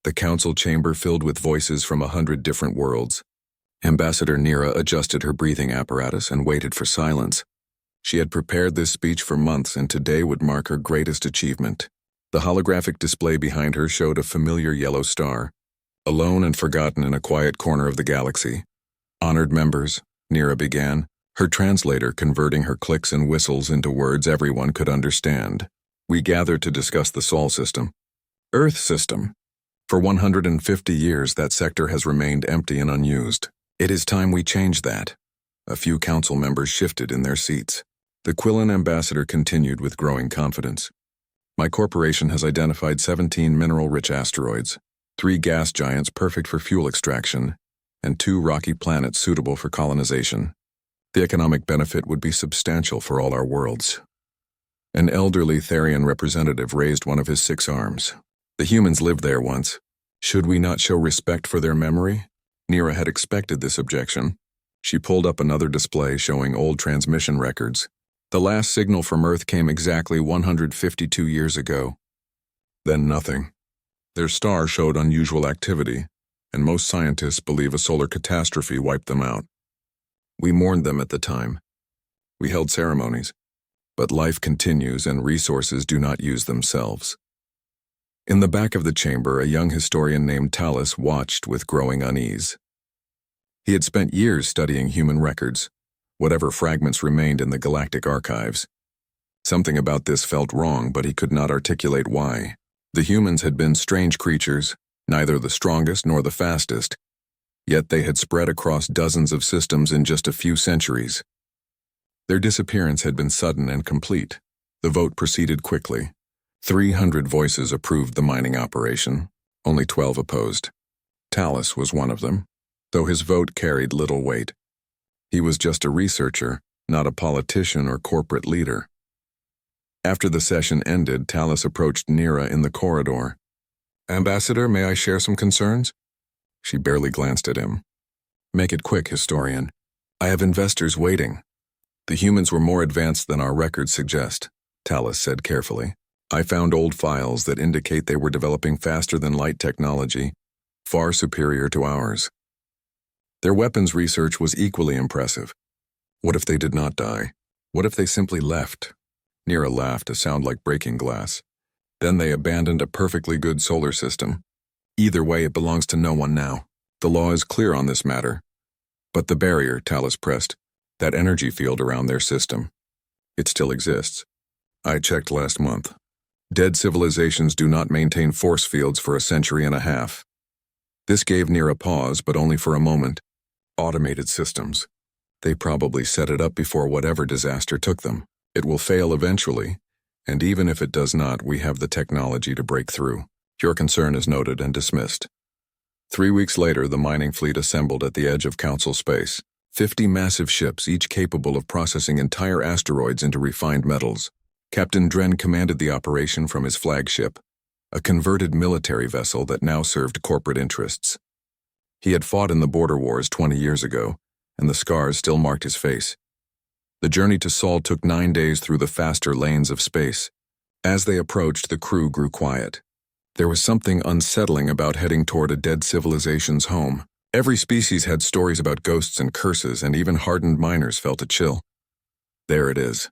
the council chamber filled with voices from 100 different worlds. Ambassador Nira adjusted her breathing apparatus and waited for silence. She had prepared this speech for months, and today would mark her greatest achievement. The holographic display behind her showed a familiar yellow star, alone and forgotten in a quiet corner of the galaxy. Honored members, Nira began, her translator converting her clicks and whistles into words everyone could understand. We gathered to discuss the Sol system. Earth system. For 150 years, that sector has remained empty and unused. It is time we change that. A few council members shifted in their seats. The Quillen ambassador continued with growing confidence. My corporation has identified 17 mineral-rich asteroids, 3 gas giants perfect for fuel extraction, and 2 rocky planets suitable for colonization. The economic benefit would be substantial for all our worlds. An elderly Therian representative raised one of his 6 arms. The humans lived there once. Should we not show respect for their memory? Nira had expected this objection. She pulled up another display showing old transmission records. The last signal from Earth came exactly 152 years ago. Then nothing. Their star showed unusual activity, and most scientists believe a solar catastrophe wiped them out. We mourned them at the time. We held ceremonies. But life continues and resources do not use themselves. In the back of the chamber, a young historian named Talus watched with growing unease. He had spent years studying human records, whatever fragments remained in the galactic archives. Something about this felt wrong, but he could not articulate why. The humans had been strange creatures, neither the strongest nor the fastest, yet they had spread across dozens of systems in just a few centuries. Their disappearance had been sudden and complete. The vote proceeded quickly. 300 voices approved the mining operation, only 12 opposed. Talus was one of them, though his vote carried little weight. He was just a researcher, not a politician or corporate leader. After the session ended, Talus approached Nira in the corridor. "Ambassador, may I share some concerns?" She barely glanced at him. "Make it quick, historian. I have investors waiting." "The humans were more advanced than our records suggest," Talus said carefully. "I found old files that indicate they were developing faster than light technology, far superior to ours. Their weapons research was equally impressive. What if they did not die? What if they simply left?" Nira laughed, a sound like breaking glass. "Then they abandoned a perfectly good solar system. Either way, it belongs to no one now. The law is clear on this matter. But the barrier," Talus pressed, "that energy field around their system. It still exists. I checked last month. Dead civilizations do not maintain force fields for a century and a half." This gave Nira pause, but only for a moment. Automated systems. They probably set it up before whatever disaster took them. It will fail eventually, and even if it does not, we have the technology to break through. Your concern is noted and dismissed. 3 weeks later, the mining fleet assembled at the edge of Council space. 50 massive ships, each capable of processing entire asteroids into refined metals. Captain Dren commanded the operation from his flagship, a converted military vessel that now served corporate interests. He had fought in the border wars 20 years ago, and the scars still marked his face. The journey to Sol took 9 days through the faster lanes of space. As they approached, the crew grew quiet. There was something unsettling about heading toward a dead civilization's home. Every species had stories about ghosts and curses, and even hardened miners felt a chill. "There it is,"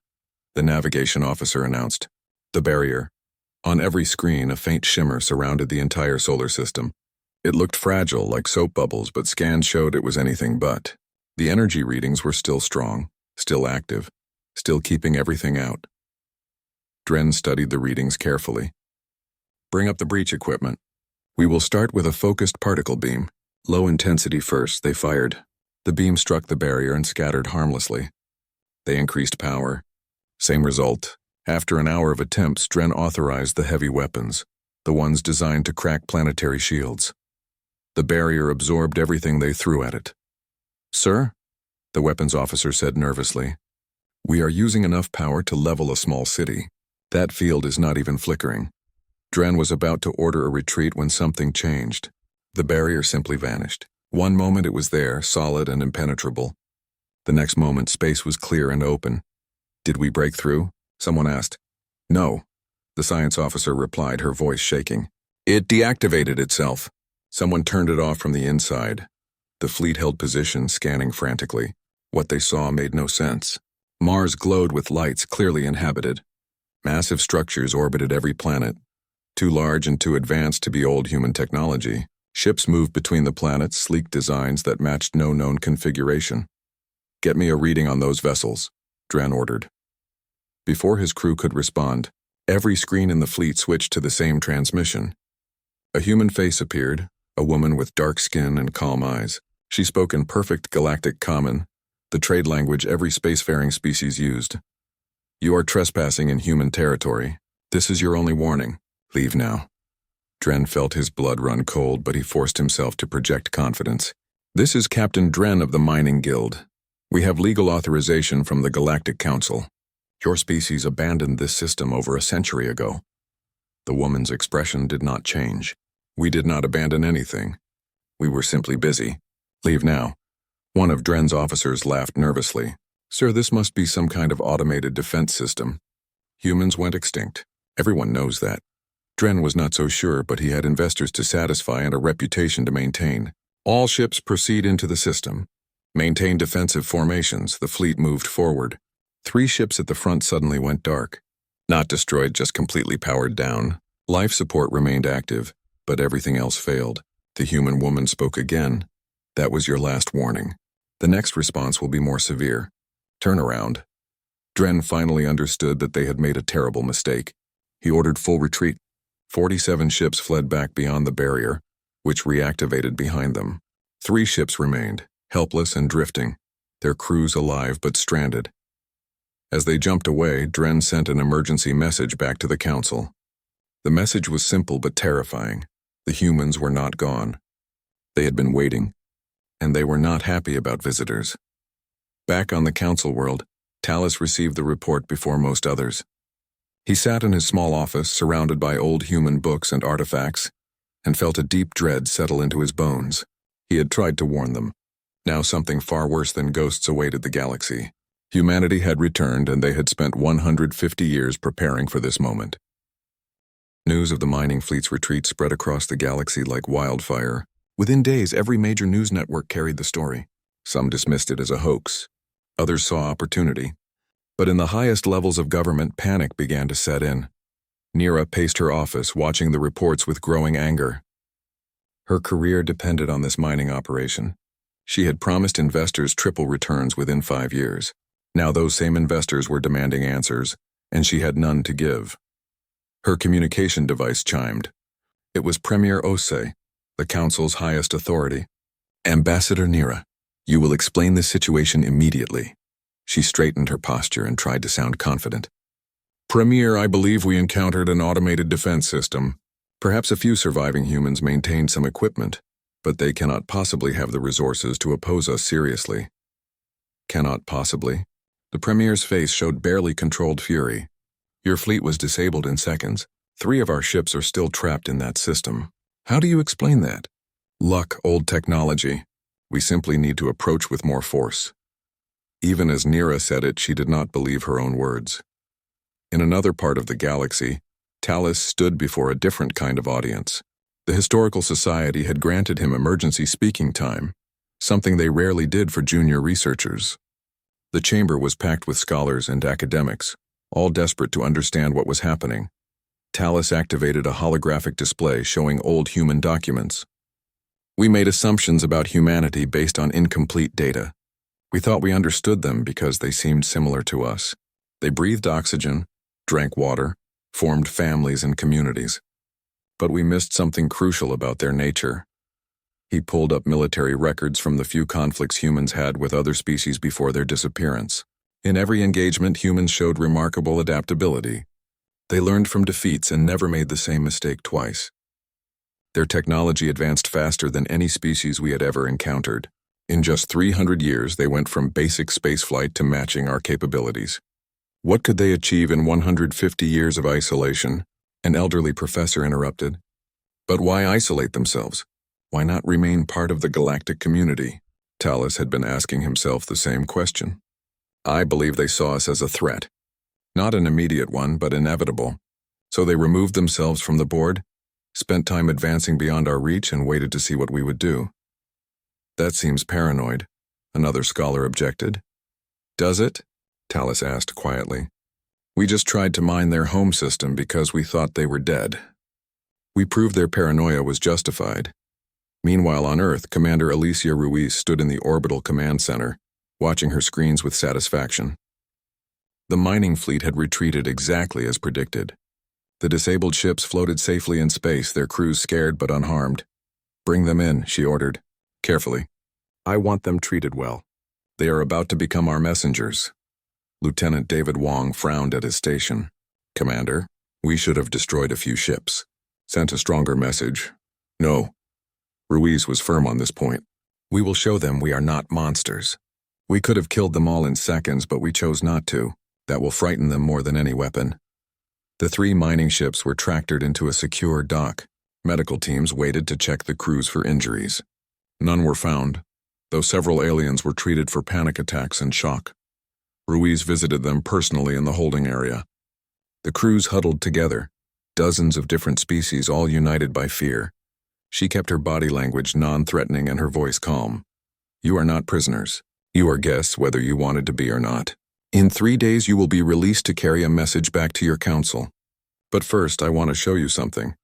the navigation officer announced. "The barrier." On every screen, a faint shimmer surrounded the entire solar system. It looked fragile, like soap bubbles, but scans showed it was anything but. The energy readings were still strong, still active, still keeping everything out. Dren studied the readings carefully. "Bring up the breach equipment. We will start with a focused particle beam. Low intensity first," they fired. The beam struck the barrier and scattered harmlessly. They increased power. Same result. After an hour of attempts, Dren authorized the heavy weapons, the ones designed to crack planetary shields. The barrier absorbed everything they threw at it. "Sir?" the weapons officer said nervously. "We are using enough power to level a small city. That field is not even flickering." Dren was about to order a retreat when something changed. The barrier simply vanished. One moment it was there, solid and impenetrable. The next moment, space was clear and open. "Did we break through?" someone asked. "No," the science officer replied, her voice shaking. It deactivated itself. Someone turned it off from the inside. The fleet held position, scanning frantically. What they saw made no sense. Mars glowed with lights clearly inhabited. Massive structures orbited every planet. Too large and too advanced to be old human technology. Ships moved between the planets, sleek designs that matched no known configuration. "Get me a reading on those vessels," Dren ordered. Before his crew could respond, every screen in the fleet switched to the same transmission. A human face appeared, a woman with dark skin and calm eyes. She spoke in perfect galactic common, the trade language every spacefaring species used. "You are trespassing in human territory. This is your only warning. Leave now." Dren felt his blood run cold, but he forced himself to project confidence. "This is Captain Dren of the Mining Guild. We have legal authorization from the Galactic Council. Your species abandoned this system over a century ago." The woman's expression did not change. "We did not abandon anything. We were simply busy. Leave now." One of Dren's officers laughed nervously. "Sir, this must be some kind of automated defense system. Humans went extinct. Everyone knows that." Dren was not so sure, but he had investors to satisfy and a reputation to maintain. "All ships proceed into the system. Maintain defensive formations." The fleet moved forward. 3 ships at the front suddenly went dark. Not destroyed, just completely powered down. Life support remained active, but everything else failed. The human woman spoke again. "That was your last warning. The next response will be more severe. Turn around." Dren finally understood that they had made a terrible mistake. He ordered full retreat. 47 ships fled back beyond the barrier, which reactivated behind them. 3 ships remained, helpless and drifting, their crews alive but stranded. As they jumped away, Dren sent an emergency message back to the council. The message was simple but terrifying. The humans were not gone. They had been waiting, and they were not happy about visitors. Back on the council world, Talus received the report before most others. He sat in his small office, surrounded by old human books and artifacts, and felt a deep dread settle into his bones. He had tried to warn them. Now something far worse than ghosts awaited the galaxy. Humanity had returned, and they had spent 150 years preparing for this moment. News of the mining fleet's retreat spread across the galaxy like wildfire. Within days, every major news network carried the story. Some dismissed it as a hoax. Others saw opportunity. But in the highest levels of government, panic began to set in. Nira paced her office, watching the reports with growing anger. Her career depended on this mining operation. She had promised investors triple returns within 5 years. Now those same investors were demanding answers, and she had none to give. Her communication device chimed. It was Premier Ose, the council's highest authority. "Ambassador Nira, you will explain this situation immediately." She straightened her posture and tried to sound confident. "Premier, I believe we encountered an automated defense system. Perhaps a few surviving humans maintained some equipment, but they cannot possibly have the resources to oppose us seriously." "Cannot possibly?" The Premier's face showed barely controlled fury. "Your fleet was disabled in seconds. 3 of our ships are still trapped in that system. How do you explain that?" "Luck, old technology. We simply need to approach with more force." Even as Nira said it, she did not believe her own words. In another part of the galaxy, Talus stood before a different kind of audience. The Historical Society had granted him emergency speaking time, something they rarely did for junior researchers. The chamber was packed with scholars and academics, all desperate to understand what was happening. Talus activated a holographic display showing old human documents. "We made assumptions about humanity based on incomplete data. We thought we understood them because they seemed similar to us. They breathed oxygen, drank water, formed families and communities. But we missed something crucial about their nature." He pulled up military records from the few conflicts humans had with other species before their disappearance. In every engagement, humans showed remarkable adaptability. They learned from defeats and never made the same mistake twice. Their technology advanced faster than any species we had ever encountered. In just 300 years, they went from basic spaceflight to matching our capabilities. What could they achieve in 150 years of isolation? An elderly professor interrupted. But why isolate themselves? Why not remain part of the galactic community? Talus had been asking himself the same question. I believe they saw us as a threat. Not an immediate one, but inevitable. So they removed themselves from the board? spent time advancing beyond our reach and waited to see what we would do. That seems paranoid, another scholar objected. Does it? Talus asked quietly. We just tried to mine their home system because we thought they were dead. We proved their paranoia was justified. Meanwhile on Earth, Commander Alicia Ruiz stood in the orbital command center, watching her screens with satisfaction. The mining fleet had retreated exactly as predicted. The disabled ships floated safely in space, their crews scared but unharmed. Bring them in, she ordered. Carefully. I want them treated well. They are about to become our messengers. Lieutenant David Wong frowned at his station. Commander, we should have destroyed a few ships. Sent a stronger message. No. Ruiz was firm on this point. We will show them we are not monsters. We could have killed them all in seconds, but we chose not to. That will frighten them more than any weapon. The 3 mining ships were tractored into a secure dock. Medical teams waited to check the crews for injuries. None were found, though several aliens were treated for panic attacks and shock. Ruiz visited them personally in the holding area. The crews huddled together, dozens of different species all united by fear. She kept her body language non-threatening and her voice calm. You are not prisoners. You are guests whether you wanted to be or not. In 3 days you will be released to carry a message back to your council. But first I want to show you something.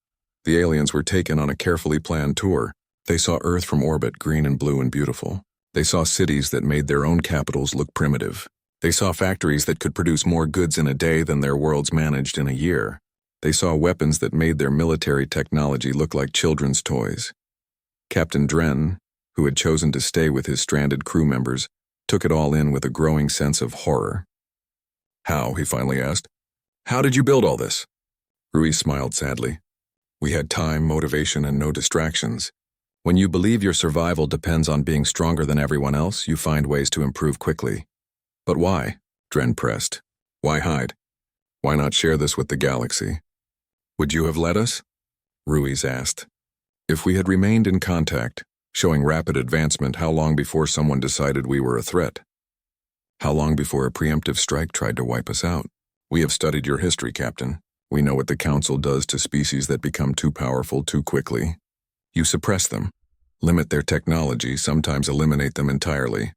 The aliens were taken on a carefully planned tour. They saw Earth from orbit, green and blue and beautiful. They saw cities that made their own capitals look primitive. They saw factories that could produce more goods in a day than their worlds managed in a year. They saw weapons that made their military technology look like children's toys. Captain Dren, who had chosen to stay with his stranded crew members, took it all in with a growing sense of horror. How, he finally asked. How did you build all this? Ruiz smiled sadly. We had time, motivation, and no distractions. When you believe your survival depends on being stronger than everyone else, you find ways to improve quickly. But why? Dren pressed. Why hide? Why not share this with the galaxy? Would you have let us? Ruiz asked. If we had remained in contact, showing rapid advancement, how long before someone decided we were a threat? How long before a preemptive strike tried to wipe us out? We have studied your history, Captain. We know what the Council does to species that become too powerful too quickly. You suppress them, limit their technology, sometimes eliminate them entirely.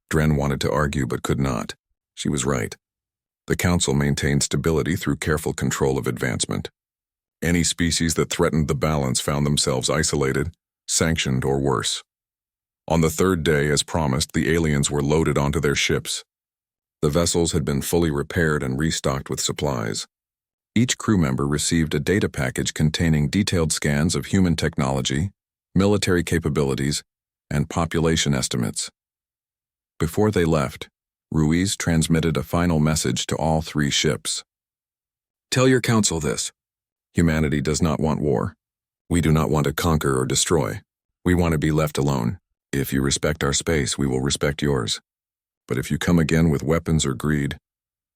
Dren wanted to argue but could not. She was right. The Council maintained stability through careful control of advancement. Any species that threatened the balance found themselves isolated, sanctioned, or worse. On the 3rd day, as promised, the aliens were loaded onto their ships. The vessels had been fully repaired and restocked with supplies. Each crew member received a data package containing detailed scans of human technology, military capabilities, and population estimates. Before they left, Ruiz transmitted a final message to all 3 ships. Tell your council this. Humanity does not want war. We do not want to conquer or destroy. We want to be left alone. If you respect our space, we will respect yours. But if you come again with weapons or greed,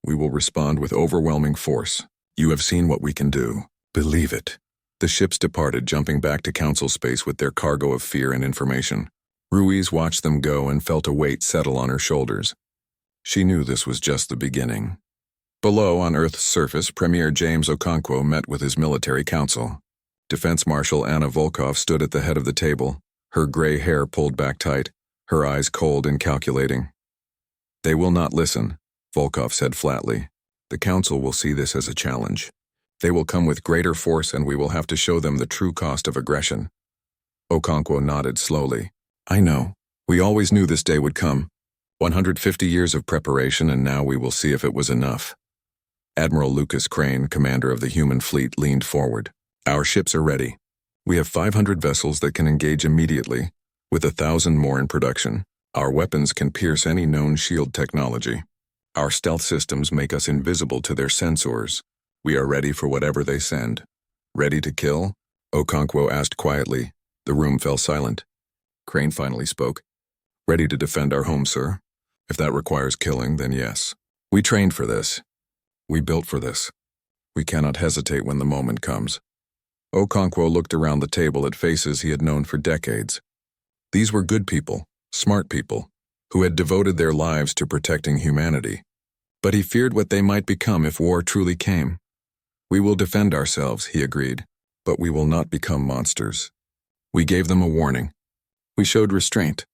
we will respond with overwhelming force. You have seen what we can do. Believe it. The ships departed, jumping back to council space with their cargo of fear and information. Ruiz watched them go and felt a weight settle on her shoulders. She knew this was just the beginning. Below, on Earth's surface, Premier James Okonkwo met with his military council. Defense Marshal Anna Volkov stood at the head of the table, her gray hair pulled back tight, her eyes cold and calculating. They will not listen, Volkov said flatly. The council will see this as a challenge. They will come with greater force and we will have to show them the true cost of aggression. Okonkwo nodded slowly. I know. We always knew this day would come. 150 years of preparation, and now we will see if it was enough. Admiral Lucas Crane, commander of the human fleet, leaned forward. Our ships are ready. We have 500 vessels that can engage immediately, with 1,000 more in production. Our weapons can pierce any known shield technology. Our stealth systems make us invisible to their sensors. We are ready for whatever they send. Ready to kill? Okonkwo asked quietly. The room fell silent. Crane finally spoke. Ready to defend our home, sir. If that requires killing, then yes. We trained for this. We built for this. We cannot hesitate when the moment comes. Okonkwo looked around the table at faces he had known for decades. These were good people, smart people, who had devoted their lives to protecting humanity. But he feared what they might become if war truly came. We will defend ourselves, he agreed. but we will not become monsters. We gave them a warning. We showed restraint.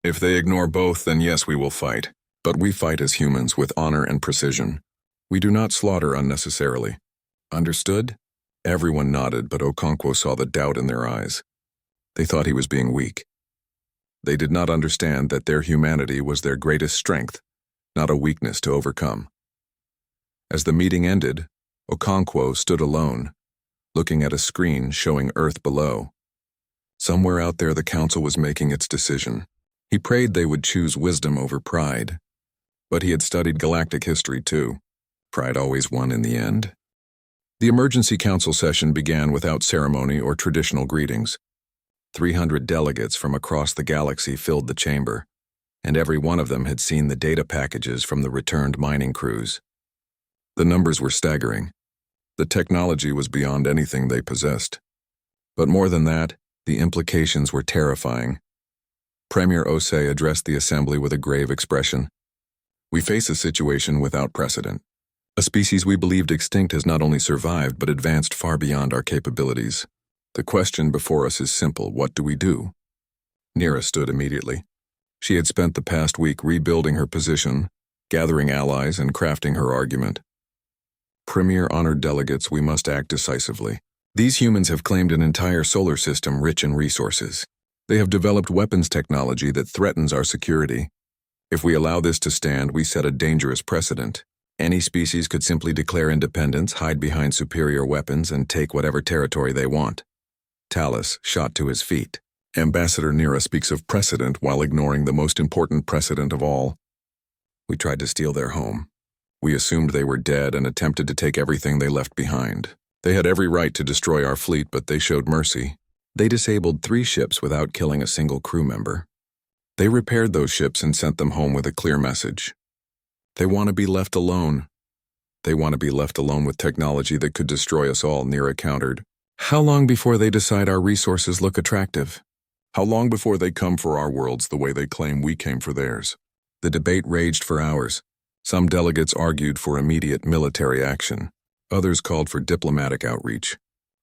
If they ignore both, then yes, we will fight. But we fight as humans with honor and precision. We do not slaughter unnecessarily. Understood? Everyone nodded, but Okonkwo saw the doubt in their eyes. They thought he was being weak. They did not understand that their humanity was their greatest strength, not a weakness to overcome. As the meeting ended, Okonkwo stood alone, looking at a screen showing Earth below. Somewhere out there the council was making its decision. He prayed they would choose wisdom over pride. But he had studied galactic history too. Pride always won in the end. The emergency council session began without ceremony or traditional greetings. 300 delegates from across the galaxy filled the chamber, and every one of them had seen the data packages from the returned mining crews. The numbers were staggering. The technology was beyond anything they possessed. But more than that, the implications were terrifying. Premier Osei addressed the assembly with a grave expression. We face a situation without precedent. A species we believed extinct has not only survived but advanced far beyond our capabilities. The question before us is simple: what do we do? Nira stood immediately. She had spent the past week rebuilding her position, gathering allies, and crafting her argument. Premier honored delegates, we must act decisively. These humans have claimed an entire solar system rich in resources. They have developed weapons technology that threatens our security. If we allow this to stand, we set a dangerous precedent. Any species could simply declare independence, hide behind superior weapons, and take whatever territory they want. Talus shot to his feet. Ambassador Nira speaks of precedent while ignoring the most important precedent of all. We tried to steal their home. We assumed they were dead and attempted to take everything they left behind. They had every right to destroy our fleet, but they showed mercy. They disabled 3 ships without killing a single crew member. They repaired those ships and sent them home with a clear message. They want to be left alone. They want to be left alone with technology that could destroy us all, Nira countered. How long before they decide our resources look attractive? How long before they come for our worlds the way they claim we came for theirs? The debate raged for hours. Some delegates argued for immediate military action. Others called for diplomatic outreach.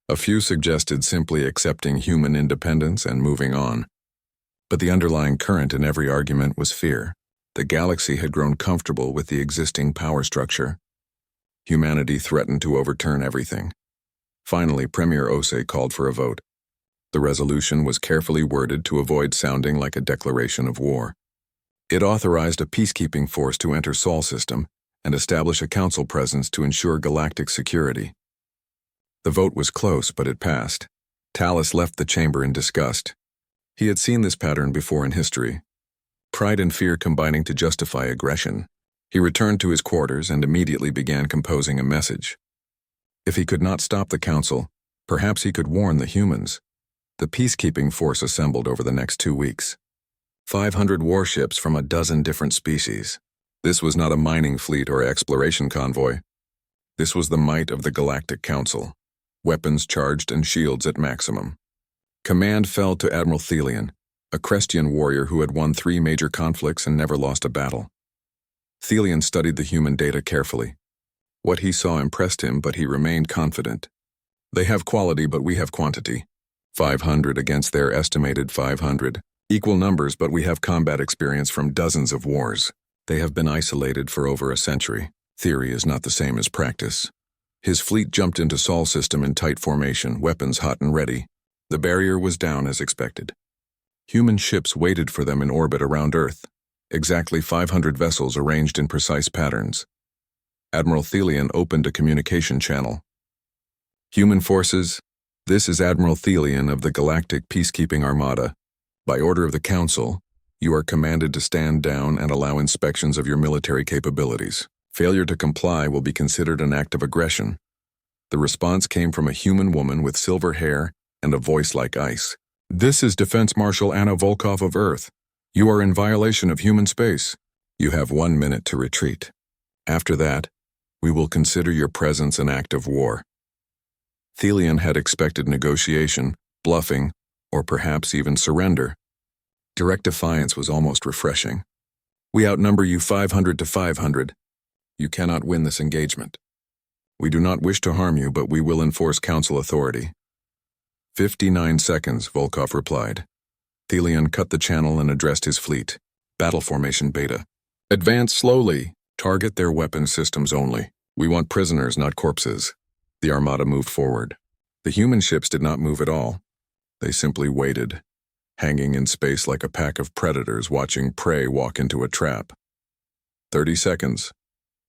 A few suggested simply accepting human independence and moving on. But the underlying current in every argument was fear. The galaxy had grown comfortable with the existing power structure. Humanity threatened to overturn everything. Finally, Premier Osei called for a vote. The resolution was carefully worded to avoid sounding like a declaration of war. It authorized a peacekeeping force to enter Sol system and establish a council presence to ensure galactic security. The vote was close, but it passed. Talus left the chamber in disgust. He had seen this pattern before in history. Pride and fear combining to justify aggression. He returned to his quarters and immediately began composing a message. If he could not stop the council, perhaps he could warn the humans. The peacekeeping force assembled over the next 2 weeks. 500 warships from a dozen different species. This was not a mining fleet or exploration convoy. This was the might of the Galactic Council. Weapons charged and shields at maximum. Command fell to Admiral Thelian, a Crestian warrior who had won 3 major conflicts and never lost a battle. Thelian studied the human data carefully. What he saw impressed him, but he remained confident. They have quality, but we have quantity. 500 against their estimated 500. Equal numbers, but we have combat experience from dozens of wars. They have been isolated for over a century. Theory is not the same as practice. His fleet jumped into Sol system in tight formation, weapons hot and ready. The barrier was down as expected. Human ships waited for them in orbit around Earth. Exactly 500 vessels arranged in precise patterns. Admiral Thelian opened a communication channel. Human forces, this is Admiral Thelian of the Galactic Peacekeeping Armada. By order of the Council, you are commanded to stand down and allow inspections of your military capabilities. Failure to comply will be considered an act of aggression. The response came from a human woman with silver hair and a voice like ice. This is Defense Marshal Anna Volkov of Earth. You are in violation of human space. You have 1 minute to retreat. After that, we will consider your presence an act of war. Thelian had expected negotiation, bluffing, or perhaps even surrender. Direct defiance was almost refreshing. We outnumber you 500 to 500. You cannot win this engagement. We do not wish to harm you, but we will enforce council authority. "59 seconds," Volkov replied. Thelion cut the channel and addressed his fleet. Battle formation beta. "Advance slowly. Target their weapon systems only. We want prisoners, not corpses." The armada moved forward. The human ships did not move at all. They simply waited, hanging in space like a pack of predators watching prey walk into a trap. 30 seconds,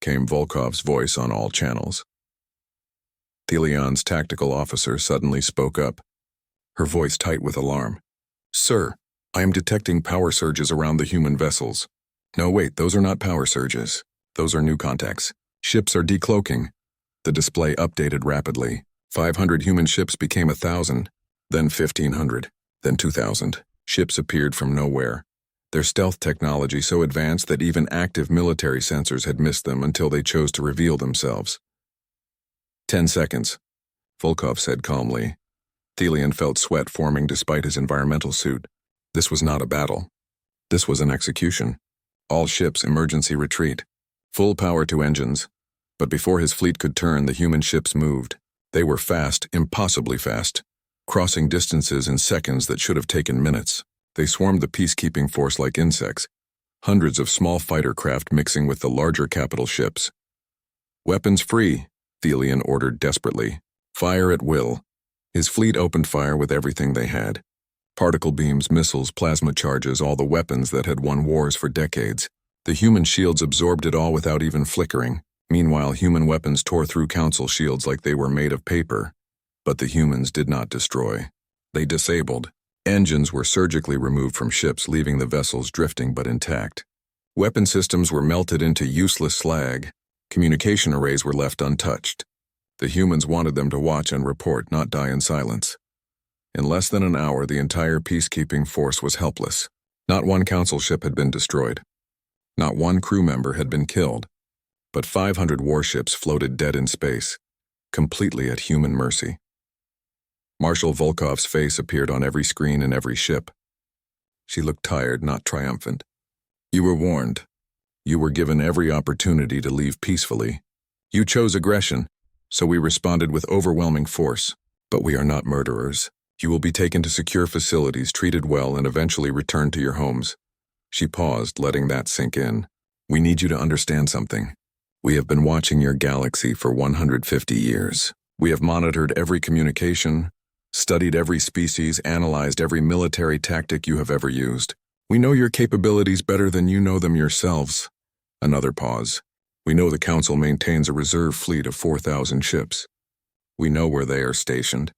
came Volkov's voice on all channels. Thelion's tactical officer suddenly spoke up, her voice tight with alarm. "Sir, I am detecting power surges around the human vessels." "No, wait, those are not power surges. Those are new contacts. Ships are decloaking." The display updated rapidly. 500 human ships became 1,000, then 1,500, then 2,000. Ships appeared from nowhere. Their stealth technology so advanced that even active military sensors had missed them until they chose to reveal themselves. 10 seconds, Volkov said calmly. Thelion felt sweat forming despite his environmental suit. This was not a battle. This was an execution. All ships emergency retreat. Full power to engines. But before his fleet could turn, the human ships moved. They were fast, impossibly fast, crossing distances in seconds that should have taken minutes. They swarmed the peacekeeping force like insects, hundreds of small fighter craft mixing with the larger capital ships. "Weapons free," Thelion ordered desperately. "Fire at will." His fleet opened fire with everything they had. Particle beams, missiles, plasma charges, all the weapons that had won wars for decades. The human shields absorbed it all without even flickering. Meanwhile, human weapons tore through council shields like they were made of paper. But the humans did not destroy. They disabled. Engines were surgically removed from ships, leaving the vessels drifting but intact. Weapon systems were melted into useless slag. Communication arrays were left untouched. The humans wanted them to watch and report, not die in silence. In less than an hour, the entire peacekeeping force was helpless. Not one council ship had been destroyed. Not one crew member had been killed. But 500 warships floated dead in space, completely at human mercy. Marshal Volkov's face appeared on every screen in every ship. She looked tired, not triumphant. "You were warned. You were given every opportunity to leave peacefully. You chose aggression, so we responded with overwhelming force. But we are not murderers. You will be taken to secure facilities, treated well, and eventually returned to your homes." She paused, letting that sink in. "We need you to understand something. We have been watching your galaxy for 150 years. We have monitored every communication, studied every species, analyzed every military tactic you have ever used. We know your capabilities better than you know them yourselves." Another pause. "We know the Council maintains a reserve fleet of 4,000 ships. We know where they are stationed.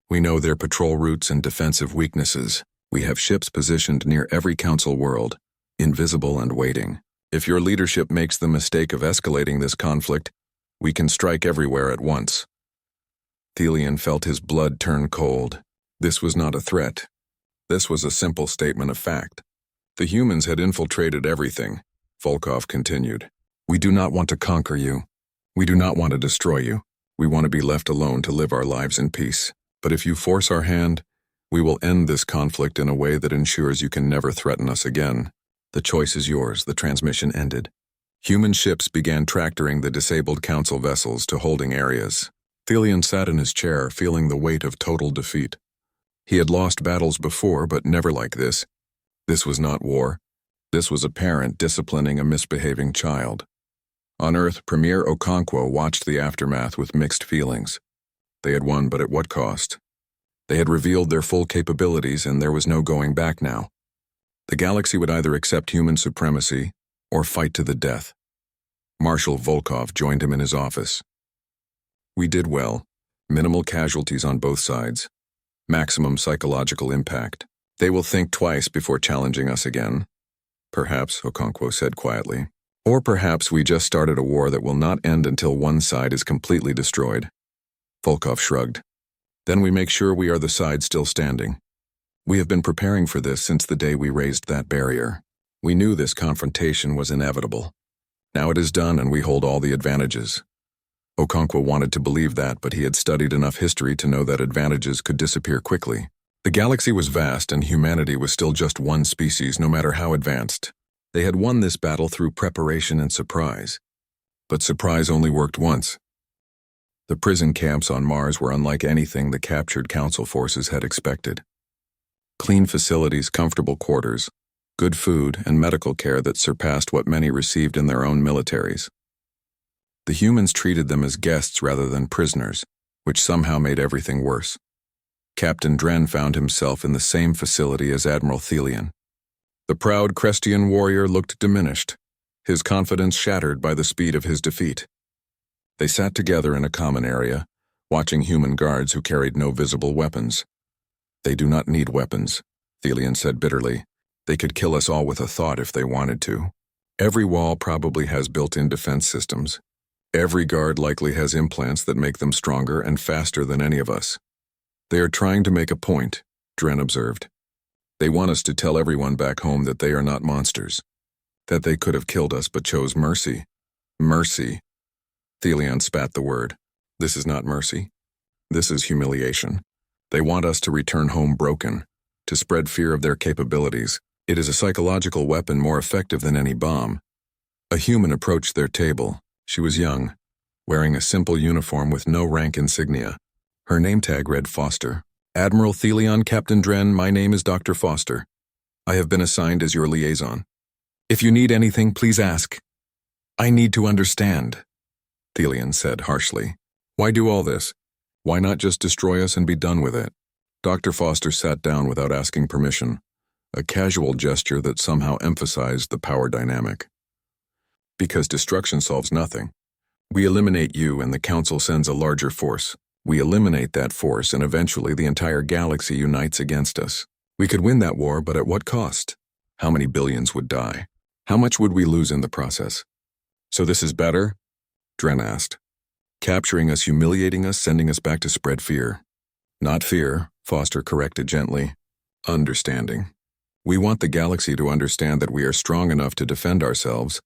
We know their patrol routes and defensive weaknesses. We have ships positioned near every Council world, invisible and waiting. If your leadership makes the mistake of escalating this conflict, we can strike everywhere at once." Thelion felt his blood turn cold. This was not a threat. This was a simple statement of fact. The humans had infiltrated everything, Volkov continued. "We do not want to conquer you. We do not want to destroy you. We want to be left alone to live our lives in peace. But if you force our hand, we will end this conflict in a way that ensures you can never threaten us again. The choice is yours." The transmission ended. Human ships began tractoring the disabled Council vessels to holding areas. Thelion sat in his chair, feeling the weight of total defeat. He had lost battles before, but never like this. This was not war. This was a parent disciplining a misbehaving child. On Earth, Premier Okonkwo watched the aftermath with mixed feelings. They had won, but at what cost? They had revealed their full capabilities, and there was no going back now. The galaxy would either accept human supremacy or fight to the death. Marshal Volkov joined him in his office. "We did well. Minimal casualties on both sides. Maximum psychological impact. They will think twice before challenging us again." "Perhaps," Okonkwo said quietly. "Or perhaps we just started a war that will not end until one side is completely destroyed." Volkov shrugged. "Then we make sure we are the side still standing. We have been preparing for this since the day we raised that barrier. We knew this confrontation was inevitable. Now it is done and we hold all the advantages." Okonkwo wanted to believe that, but he had studied enough history to know that advantages could disappear quickly. The galaxy was vast and humanity was still just one species, no matter how advanced. They had won this battle through preparation and surprise. But surprise only worked once. The prison camps on Mars were unlike anything the captured Council forces had expected. Clean facilities, comfortable quarters, good food, and medical care that surpassed what many received in their own militaries. The humans treated them as guests rather than prisoners, which somehow made everything worse. Captain Dren found himself in the same facility as Admiral Thelion. The proud Crestian warrior looked diminished, his confidence shattered by the speed of his defeat. They sat together in a common area, watching human guards who carried no visible weapons. "They do not need weapons," Thelion said bitterly. "They could kill us all with a thought if they wanted to. Every wall probably has built-in defense systems. Every guard likely has implants that make them stronger and faster than any of us. They are trying to make a point," Dren observed. "They want us to tell everyone back home that they are not monsters, that they could have killed us but chose mercy." "Mercy." Thelion spat the word. "This is not mercy. This is humiliation. They want us to return home broken, to spread fear of their capabilities. It is a psychological weapon more effective than any bomb." A human approached their table. She was young, wearing a simple uniform with no rank insignia. Her name tag read Foster. "Admiral Thelion, Captain Dren, my name is Dr. Foster. I have been assigned as your liaison. If you need anything, please ask." "I need to understand," Thelion said harshly. "Why do all this? Why not just destroy us and be done with it?" Dr. Foster sat down without asking permission, a casual gesture that somehow emphasized the power dynamic. "Because destruction solves nothing. We eliminate you and the Council sends a larger force. We eliminate that force and eventually the entire galaxy unites against us. We could win that war, but at what cost? How many billions would die? How much would we lose in the process?" "So this is better?" Dren asked. "Capturing us, humiliating us, sending us back to spread fear." "Not fear," Foster corrected gently. "Understanding. We want the galaxy to understand that we are strong enough to defend ourselves,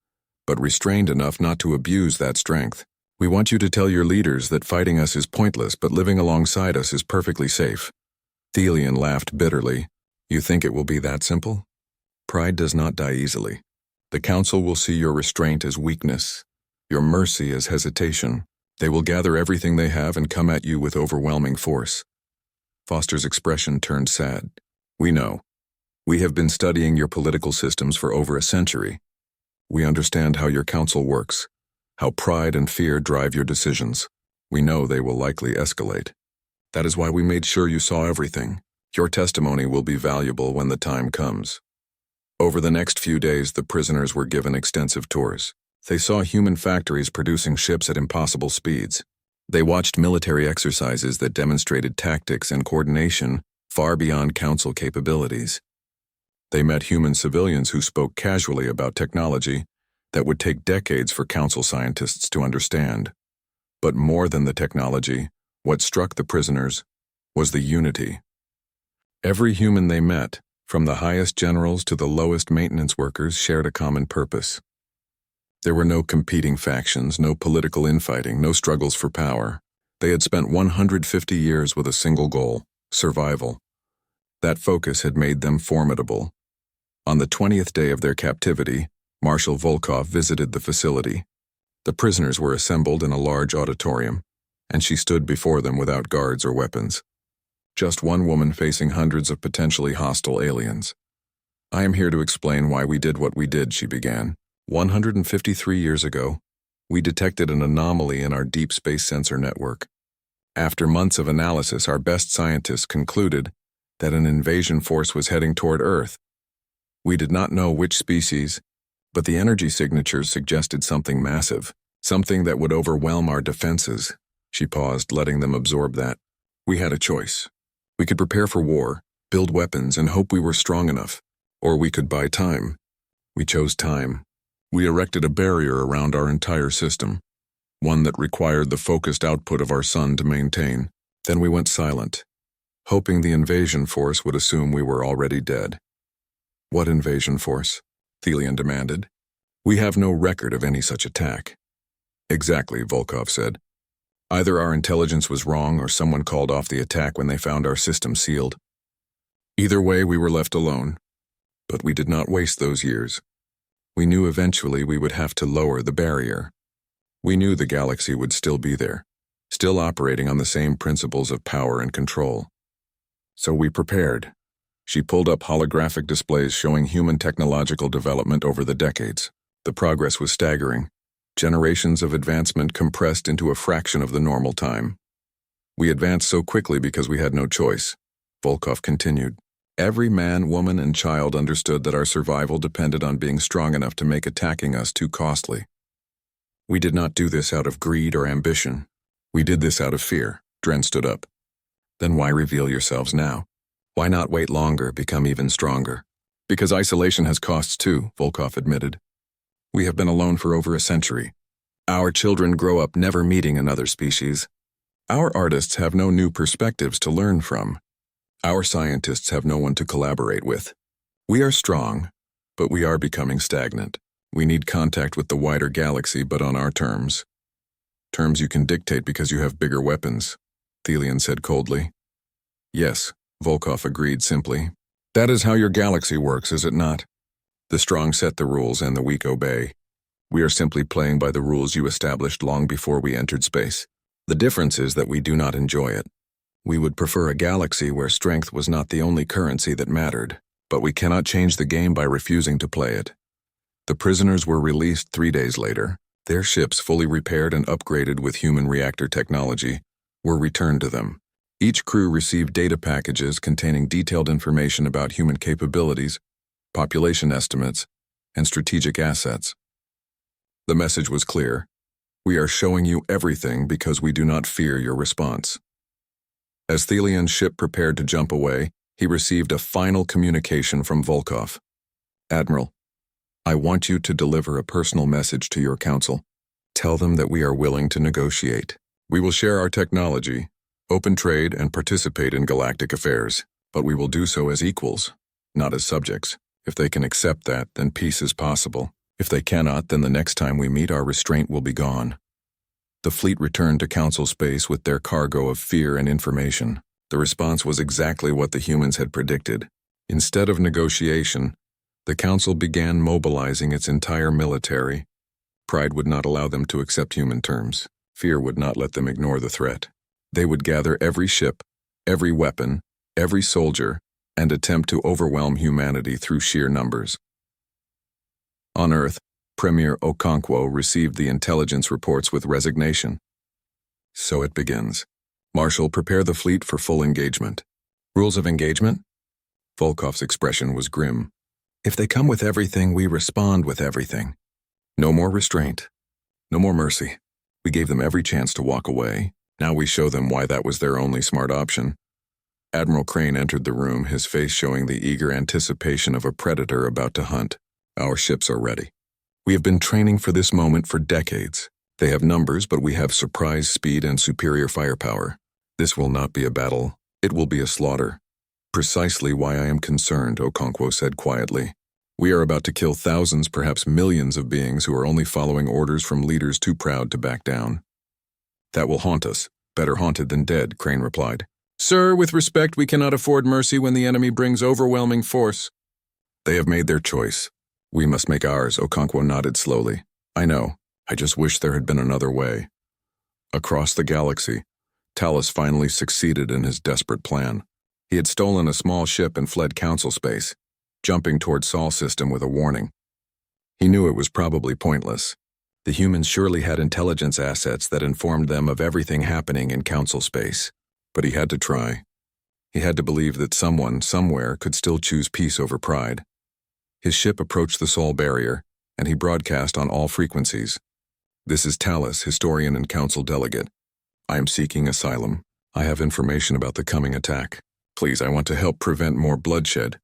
but restrained enough not to abuse that strength. We want you to tell your leaders that fighting us is pointless, but living alongside us is perfectly safe." Thelion laughed bitterly. "You think it will be that simple? Pride does not die easily. The Council will see your restraint as weakness, your mercy as hesitation. They will gather everything they have and come at you with overwhelming force." Foster's expression turned sad. "We know. We have been studying your political systems for over a century. We understand how your Council works, how pride and fear drive your decisions. We know they will likely escalate. That is why we made sure you saw everything. Your testimony will be valuable when the time comes." Over the next few days, the prisoners were given extensive tours. They saw human factories producing ships at impossible speeds. They watched military exercises that demonstrated tactics and coordination far beyond Council capabilities. They met human civilians who spoke casually about technology that would take decades for Council scientists to understand. But more than the technology, what struck the prisoners was the unity. Every human they met, from the highest generals to the lowest maintenance workers, shared a common purpose. There were no competing factions, no political infighting, no struggles for power. They had spent 150 years with a single goal: survival. That focus had made them formidable. On the 20th day of their captivity, Marshal Volkov visited the facility. The prisoners were assembled in a large auditorium, and she stood before them without guards or weapons. Just one woman facing hundreds of potentially hostile aliens. "I am here to explain why we did what we did," she began. 153 years ago, we detected an anomaly in our deep space sensor network. After months of analysis, our best scientists concluded that an invasion force was heading toward Earth. We did not know which species, but the energy signatures suggested something massive, something that would overwhelm our defenses. She paused, letting them absorb that. We had a choice. We could prepare for war, build weapons, and hope we were strong enough. Or we could buy time. We chose time. We erected a barrier around our entire system, one that required the focused output of our sun to maintain. Then we went silent, hoping the invasion force would assume we were already dead. "What invasion force?" Thelion demanded. "We have no record of any such attack." "Exactly," Volkov said. "Either our intelligence was wrong or someone called off the attack when they found our system sealed. Either way, we were left alone. But we did not waste those years. We knew eventually we would have to lower the barrier. We knew the galaxy would still be there, still operating on the same principles of power and control. So we prepared. She pulled up holographic displays showing human technological development over the decades. The progress was staggering. Generations of advancement compressed into a fraction of the normal time. We advanced so quickly because we had no choice, Volkov continued. Every man, woman, and child understood that our survival depended on being strong enough to make attacking us too costly. We did not do this out of greed or ambition. We did this out of fear. Dren stood up. Then why reveal yourselves now? Why not wait longer, become even stronger? Because isolation has costs too, Volkov admitted. We have been alone for over a century. Our children grow up never meeting another species. Our artists have no new perspectives to learn from. Our scientists have no one to collaborate with. We are strong, but we are becoming stagnant. We need contact with the wider galaxy, but on our terms. Terms you can dictate because you have bigger weapons, Thelian said coldly. Yes, Volkov agreed simply. That is how your galaxy works, is it not? The strong set the rules and the weak obey. We are simply playing by the rules you established long before we entered space. The difference is that we do not enjoy it. We would prefer a galaxy where strength was not the only currency that mattered, but we cannot change the game by refusing to play it. The prisoners were released 3 days later. Their ships, fully repaired and upgraded with human reactor technology, were returned to them. Each crew received data packages containing detailed information about human capabilities, population estimates, and strategic assets. The message was clear. We are showing you everything because we do not fear your response. As Thelian's ship prepared to jump away, he received a final communication from Volkov. Admiral, I want you to deliver a personal message to your council. Tell them that we are willing to negotiate. We will share our technology, open trade, and participate in galactic affairs, but we will do so as equals, not as subjects. If they can accept that, then peace is possible. If they cannot, then the next time we meet, our restraint will be gone. The fleet returned to Council space with their cargo of fear and information. The response was exactly what the humans had predicted. Instead of negotiation, the Council began mobilizing its entire military. Pride would not allow them to accept human terms. Fear would not let them ignore the threat. They would gather every ship, every weapon, every soldier, and attempt to overwhelm humanity through sheer numbers. On Earth, Premier Okonkwo received the intelligence reports with resignation. So it begins. Marshal, prepare the fleet for full engagement. Rules of engagement? Volkov's expression was grim. If they come with everything, we respond with everything. No more restraint. No more mercy. We gave them every chance to walk away. Now we show them why that was their only smart option. Admiral Crane entered the room, his face showing the eager anticipation of a predator about to hunt. Our ships are ready. We have been training for this moment for decades. They have numbers, but we have surprise speed and superior firepower. This will not be a battle. It will be a slaughter. Precisely why I am concerned, Okonkwo said quietly. We are about to kill thousands, perhaps millions of beings who are only following orders from leaders too proud to back down. That will haunt us. Better haunted than dead, Crane replied. Sir, with respect, we cannot afford mercy when the enemy brings overwhelming force. They have made their choice. We must make ours, Okonkwo nodded slowly. I know. I just wish there had been another way. Across the galaxy, Talus finally succeeded in his desperate plan. He had stolen a small ship and fled Council space, jumping toward Sol system with a warning. He knew it was probably pointless. The humans surely had intelligence assets that informed them of everything happening in Council space. But he had to try. He had to believe that someone, somewhere, could still choose peace over pride. His ship approached the Sol barrier, and he broadcast on all frequencies. This is Talus, historian and council delegate. I am seeking asylum. I have information about the coming attack. Please, I want to help prevent more bloodshed.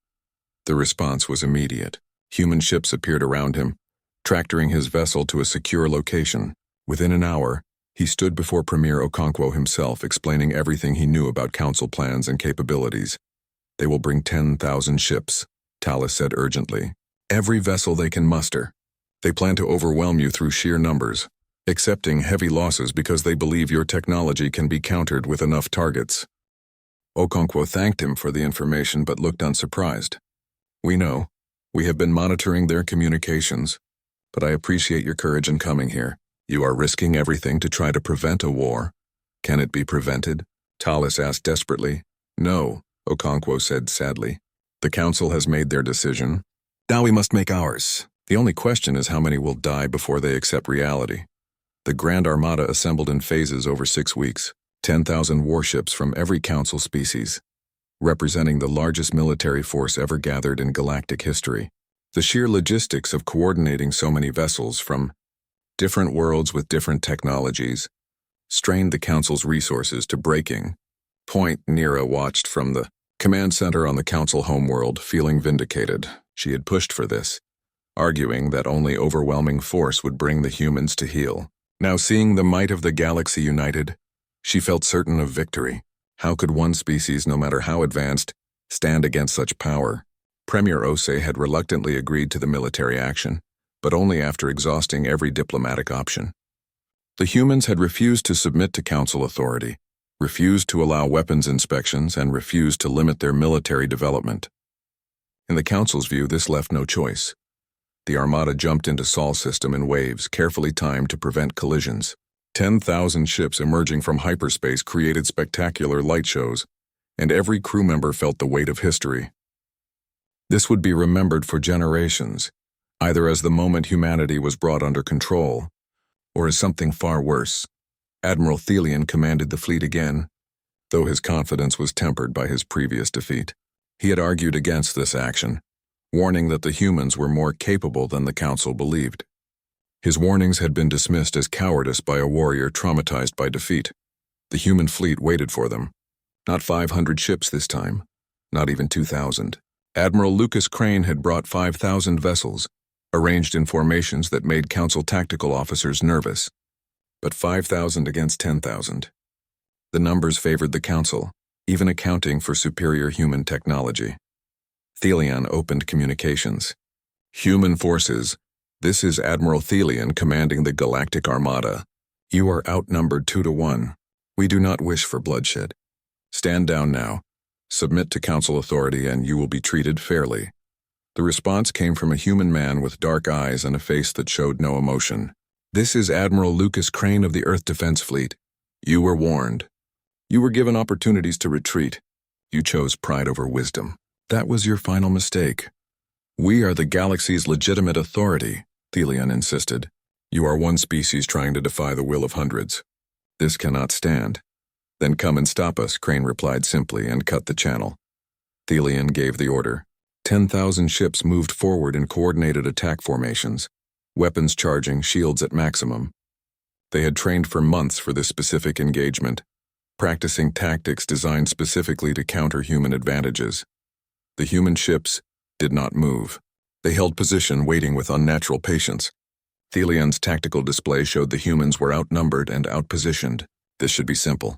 The response was immediate. Human ships appeared around him, tractoring his vessel to a secure location. Within an hour, he stood before Premier Okonkwo himself, explaining everything he knew about council plans and capabilities. They will bring 10,000 ships, Talus said urgently. Every vessel they can muster. They plan to overwhelm you through sheer numbers, accepting heavy losses because they believe your technology can be countered with enough targets. Okonkwo thanked him for the information but looked unsurprised. We know. We have been monitoring their communications, but I appreciate your courage in coming here. You are risking everything to try to prevent a war, Can it be prevented? Tallis asked desperately. No, Okonkwo said sadly. The council has made their decision. Now we must make ours. The only question is how many will die before they accept reality. The Grand Armada assembled in phases over 6 weeks, 10,000 warships from every council species, representing the largest military force ever gathered in galactic history. The sheer logistics of coordinating so many vessels from different worlds with different technologies strained the council's resources to breaking point. Nira watched from the command center on the council homeworld, feeling vindicated. She had pushed for this, arguing that only overwhelming force would bring the humans to heel. Now seeing the might of the galaxy united, she felt certain of victory. How could one species, no matter how advanced, stand against such power? Premier Ose had reluctantly agreed to the military action, but only after exhausting every diplomatic option. The humans had refused to submit to council authority, refused to allow weapons inspections, and refused to limit their military development. In the council's view, this left no choice. The Armada jumped into Sol system in waves, carefully timed to prevent collisions. 10,000 ships emerging from hyperspace created spectacular light shows, and every crew member felt the weight of history. This would be remembered for generations, either as the moment humanity was brought under control, or as something far worse. Admiral Thelian commanded the fleet again, though his confidence was tempered by his previous defeat. He had argued against this action, warning that the humans were more capable than the council believed. His warnings had been dismissed as cowardice by a warrior traumatized by defeat. The human fleet waited for them. Not 500 ships this time, not even 2,000. Admiral Lucas Crane had brought 5,000 vessels, arranged in formations that made council tactical officers nervous. But 5,000 against 10,000. The numbers favored the council, even accounting for superior human technology. Thelian opened communications. Human forces, this is Admiral Thelian commanding the Galactic Armada. You are outnumbered 2 to 1. We do not wish for bloodshed. Stand down now. Submit to council authority and you will be treated fairly. The response came from a human man with dark eyes and a face that showed no emotion. This is Admiral Lucas Crane of the Earth Defense Fleet. You were warned. You were given opportunities to retreat. You chose pride over wisdom. That was your final mistake. We are the galaxy's legitimate authority, Thelian insisted. You are one species trying to defy the will of hundreds. This cannot stand. Then come and stop us, Crane replied simply and cut the channel. Thelian gave the order. 10,000 ships moved forward in coordinated attack formations, weapons charging, shields at maximum. They had trained for months for this specific engagement, practicing tactics designed specifically to counter human advantages. The human ships did not move. They held position, waiting with unnatural patience. Thelian's tactical display showed the humans were outnumbered and outpositioned. This should be simple.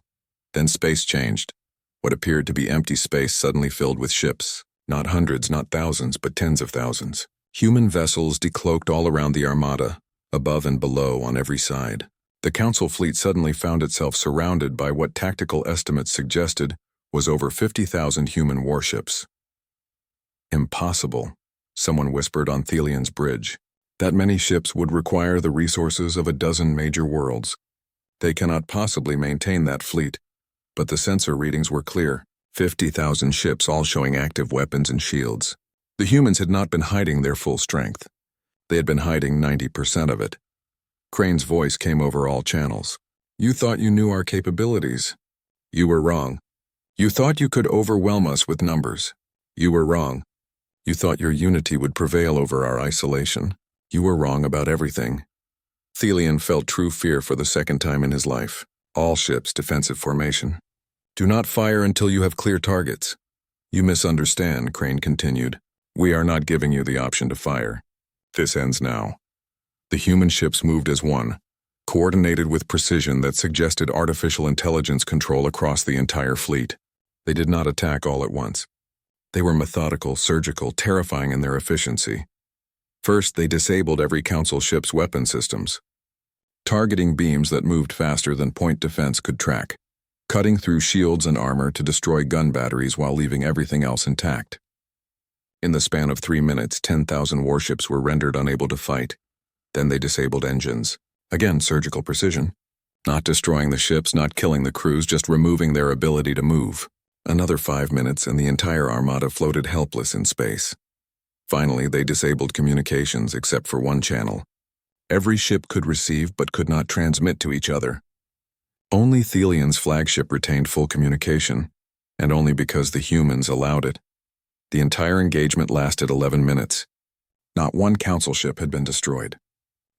Then space changed. What appeared to be empty space suddenly filled with ships. Not hundreds, not thousands, but tens of thousands. Human vessels decloaked all around the Armada, above and below on every side. The Council fleet suddenly found itself surrounded by what tactical estimates suggested was over 50,000 human warships. Impossible, someone whispered on Thelian's bridge. That many ships would require the resources of a dozen major worlds. They cannot possibly maintain that fleet. But the sensor readings were clear. 50,000 ships, all showing active weapons and shields. The humans had not been hiding their full strength. They had been hiding 90% of it. Crane's voice came over all channels. You thought you knew our capabilities. You were wrong. You thought you could overwhelm us with numbers. You were wrong. You thought your unity would prevail over our isolation. You were wrong about everything. Thelian felt true fear for the second time in his life. All ships, defensive formation. Do not fire until you have clear targets. You misunderstand, Crane continued. We are not giving you the option to fire. This ends now. The human ships moved as one, coordinated with precision that suggested artificial intelligence control across the entire fleet. They did not attack all at once. They were methodical, surgical, terrifying in their efficiency. First, they disabled every Council ship's weapon systems, targeting beams that moved faster than point defense could track, cutting through shields and armor to destroy gun batteries while leaving everything else intact. In the span of 3 minutes, 10,000 warships were rendered unable to fight. Then they disabled engines. Again, surgical precision. Not destroying the ships, not killing the crews, just removing their ability to move. Another 5 minutes and the entire armada floated helpless in space. Finally, they disabled communications except for one channel. Every ship could receive but could not transmit to each other. Only Thelian's flagship retained full communication, and only because the humans allowed it. The entire engagement lasted 11 minutes. Not one council ship had been destroyed.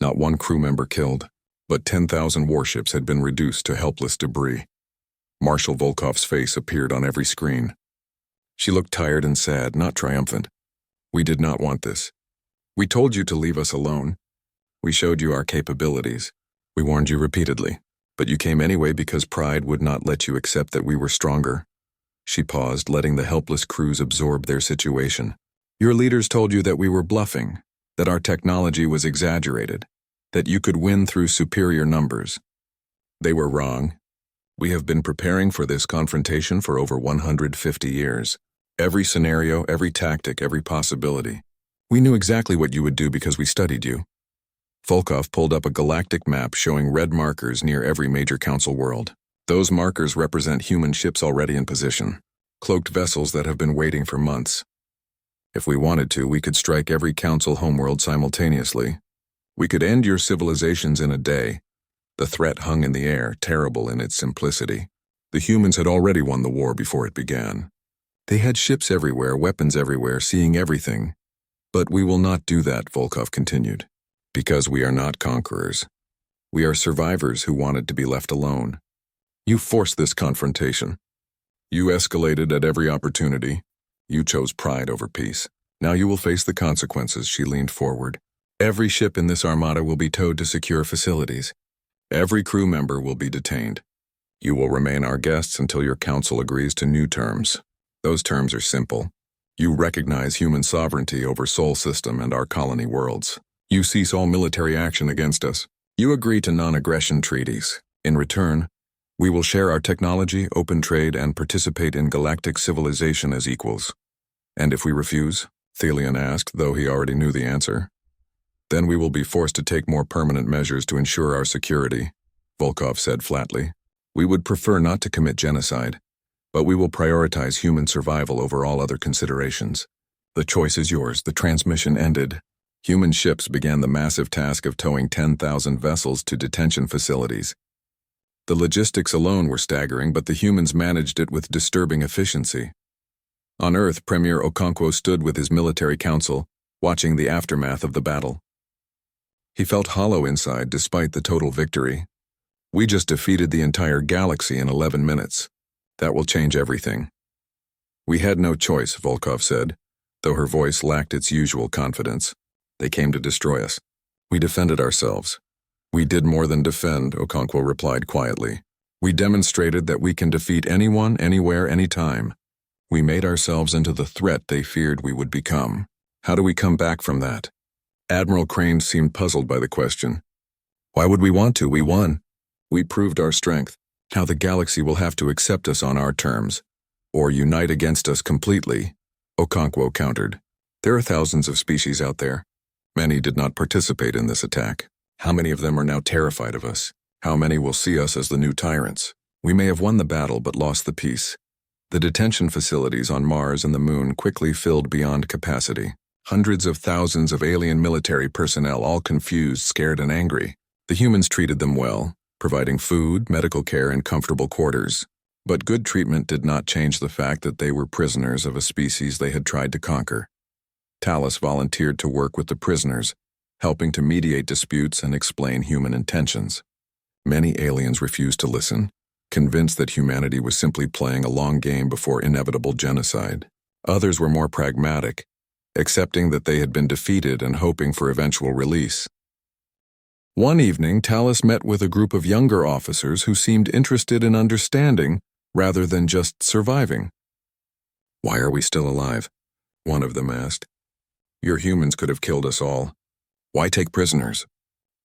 Not one crew member killed, but 10,000 warships had been reduced to helpless debris. Marshal Volkov's face appeared on every screen. She looked tired and sad, not triumphant. We did not want this. We told you to leave us alone. We showed you our capabilities. We warned you repeatedly, but you came anyway because pride would not let you accept that we were stronger. She paused, letting the helpless crews absorb their situation. Your leaders told you that we were bluffing, that our technology was exaggerated, that you could win through superior numbers. They were wrong. We have been preparing for this confrontation for over 150 years. Every scenario, every tactic, every possibility. We knew exactly what you would do because we studied you. Volkov pulled up a galactic map showing red markers near every major council world. Those markers represent human ships already in position, cloaked vessels that have been waiting for months. If we wanted to, we could strike every council homeworld simultaneously. We could end your civilizations in a day. The threat hung in the air, terrible in its simplicity. The humans had already won the war before it began. They had ships everywhere, weapons everywhere, seeing everything. But we will not do that, Volkov continued. Because we are not conquerors. We are survivors who wanted to be left alone. You forced this confrontation. You escalated at every opportunity. You chose pride over peace. Now you will face the consequences, she leaned forward. Every ship in this armada will be towed to secure facilities. Every crew member will be detained. You will remain our guests until your council agrees to new terms. Those terms are simple. You recognize human sovereignty over Sol System and our colony worlds. You cease all military action against us. You agree to non-aggression treaties. In return, we will share our technology, open trade, and participate in galactic civilization as equals. And if we refuse? Thelian asked, though he already knew the answer. Then we will be forced to take more permanent measures to ensure our security, Volkov said flatly. We would prefer not to commit genocide, but we will prioritize human survival over all other considerations. The choice is yours. The transmission ended. Human ships began the massive task of towing 10,000 vessels to detention facilities. The logistics alone were staggering, but the humans managed it with disturbing efficiency. On Earth, Premier Okonkwo stood with his military council, watching the aftermath of the battle. He felt hollow inside despite the total victory. We just defeated the entire galaxy in 11 minutes. That will change everything. We had no choice, Volkov said, though her voice lacked its usual confidence. They came to destroy us. We defended ourselves. We did more than defend, Okonkwo replied quietly. We demonstrated that we can defeat anyone, anywhere, anytime. We made ourselves into the threat they feared we would become. How do we come back from that? Admiral Crane seemed puzzled by the question. Why would we want to? We won. We proved our strength. Now the galaxy will have to accept us on our terms, or unite against us completely, Okonkwo countered. There are thousands of species out there. Many did not participate in this attack. How many of them are now terrified of us? How many will see us as the new tyrants? We may have won the battle but lost the peace. The detention facilities on Mars and the Moon quickly filled beyond capacity. Hundreds of thousands of alien military personnel, all confused, scared, and angry. The humans treated them well, providing food, medical care, and comfortable quarters. But good treatment did not change the fact that they were prisoners of a species they had tried to conquer. Talus volunteered to work with the prisoners, helping to mediate disputes and explain human intentions. Many aliens refused to listen, convinced that humanity was simply playing a long game before inevitable genocide. Others were more pragmatic, accepting that they had been defeated and hoping for eventual release. One evening, Talus met with a group of younger officers who seemed interested in understanding rather than just surviving. "Why are we still alive?" one of them asked. "Your humans could have killed us all. Why take prisoners?"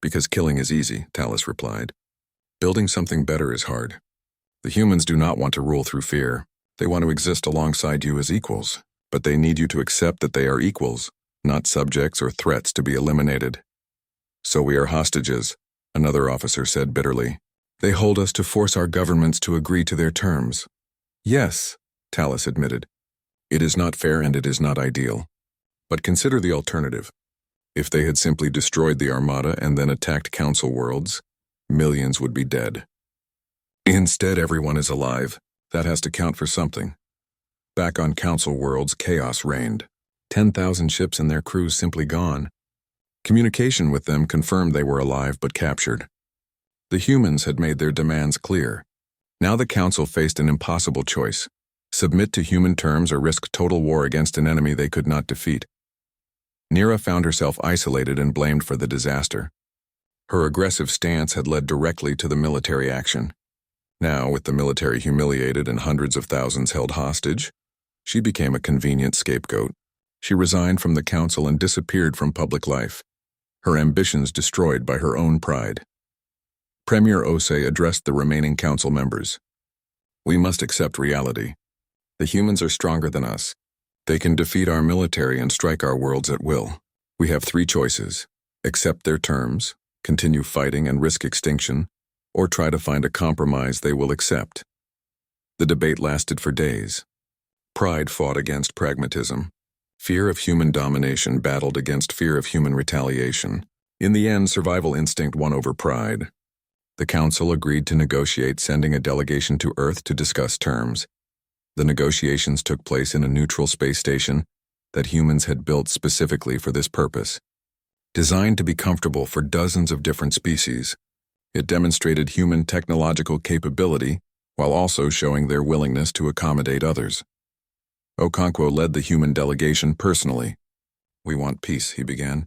"Because killing is easy," Talus replied. "Building something better is hard. The humans do not want to rule through fear. They want to exist alongside you as equals, but they need you to accept that they are equals, not subjects or threats to be eliminated." "So we are hostages," another officer said bitterly. They hold us to force our governments to agree to their terms. Yes, Talus admitted. It is not fair and it is not ideal. But consider the alternative. If they had simply destroyed the Armada and then attacked Council worlds, millions would be dead. Instead, everyone is alive. That has to count for something. Back on Council worlds, chaos reigned. 10,000 ships and their crews simply gone. Communication with them confirmed they were alive but captured. The humans had made their demands clear. Now the Council faced an impossible choice: submit to human terms or risk total war against an enemy they could not defeat. Nira found herself isolated and blamed for the disaster. Her aggressive stance had led directly to the military action. Now, with the military humiliated and hundreds of thousands held hostage, she became a convenient scapegoat. She resigned from the Council and disappeared from public life, her ambitions destroyed by her own pride. Premier Ose addressed the remaining Council members. We must accept reality. The humans are stronger than us. They can defeat our military and strike our worlds at will. We have three choices: accept their terms, continue fighting and risk extinction, or try to find a compromise they will accept. The debate lasted for days. Pride fought against pragmatism. Fear of human domination battled against fear of human retaliation. In the end, survival instinct won over pride. The Council agreed to negotiate, sending a delegation to Earth to discuss terms. The negotiations took place in a neutral space station that humans had built specifically for this purpose. Designed to be comfortable for dozens of different species, it demonstrated human technological capability while also showing their willingness to accommodate others. Okonkwo led the human delegation personally. We want peace, he began.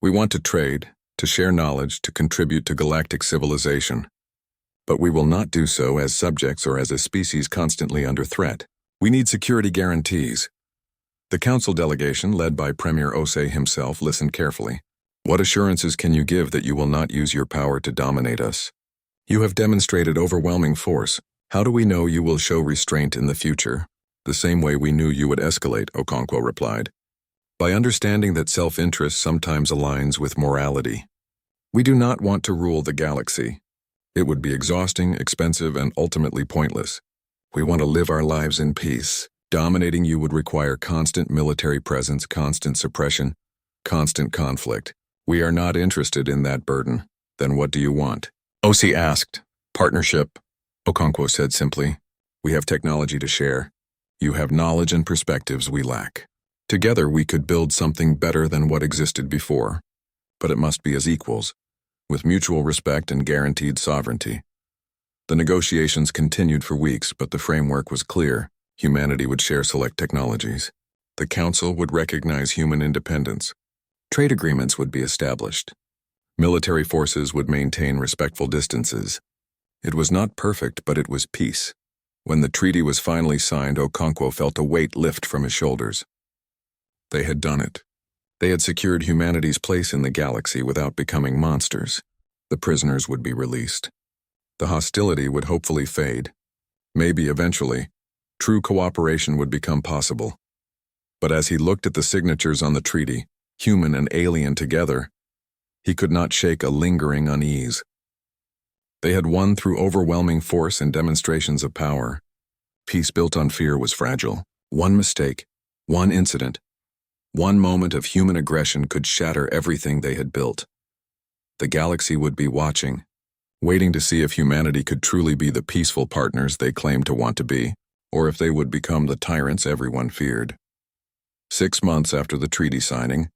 We want to trade, to share knowledge, to contribute to galactic civilization. But we will not do so as subjects or as a species constantly under threat. We need security guarantees. The Council delegation, led by Premier Ose himself, listened carefully. What assurances can you give that you will not use your power to dominate us? You have demonstrated overwhelming force. How do we know you will show restraint in the future? The same way we knew you would escalate, Okonkwo replied. By understanding that self-interest sometimes aligns with morality. We do not want to rule the galaxy. It would be exhausting, expensive, and ultimately pointless. We want to live our lives in peace. Dominating you would require constant military presence, constant suppression, constant conflict. We are not interested in that burden. Then what do you want? Ose asked. Partnership, Okonkwo said simply. We have technology to share. You have knowledge and perspectives we lack. Together we could build something better than what existed before. But it must be as equals, with mutual respect and guaranteed sovereignty. The negotiations continued for weeks, but the framework was clear. Humanity would share select technologies. The Council would recognize human independence. Trade agreements would be established. Military forces would maintain respectful distances. It was not perfect, but it was peace. When the treaty was finally signed, Okonkwo felt a weight lift from his shoulders. They had done it. They had secured humanity's place in the galaxy without becoming monsters. The prisoners would be released. The hostility would hopefully fade. Maybe eventually, true cooperation would become possible. But as he looked at the signatures on the treaty, human and alien together, he could not shake a lingering unease. They had won through overwhelming force and demonstrations of power. Peace built on fear was fragile. One mistake, one incident, one moment of human aggression could shatter everything they had built. The galaxy would be watching, waiting to see if humanity could truly be the peaceful partners they claimed to want to be, or if they would become the tyrants everyone feared. 6 months after the treaty signing,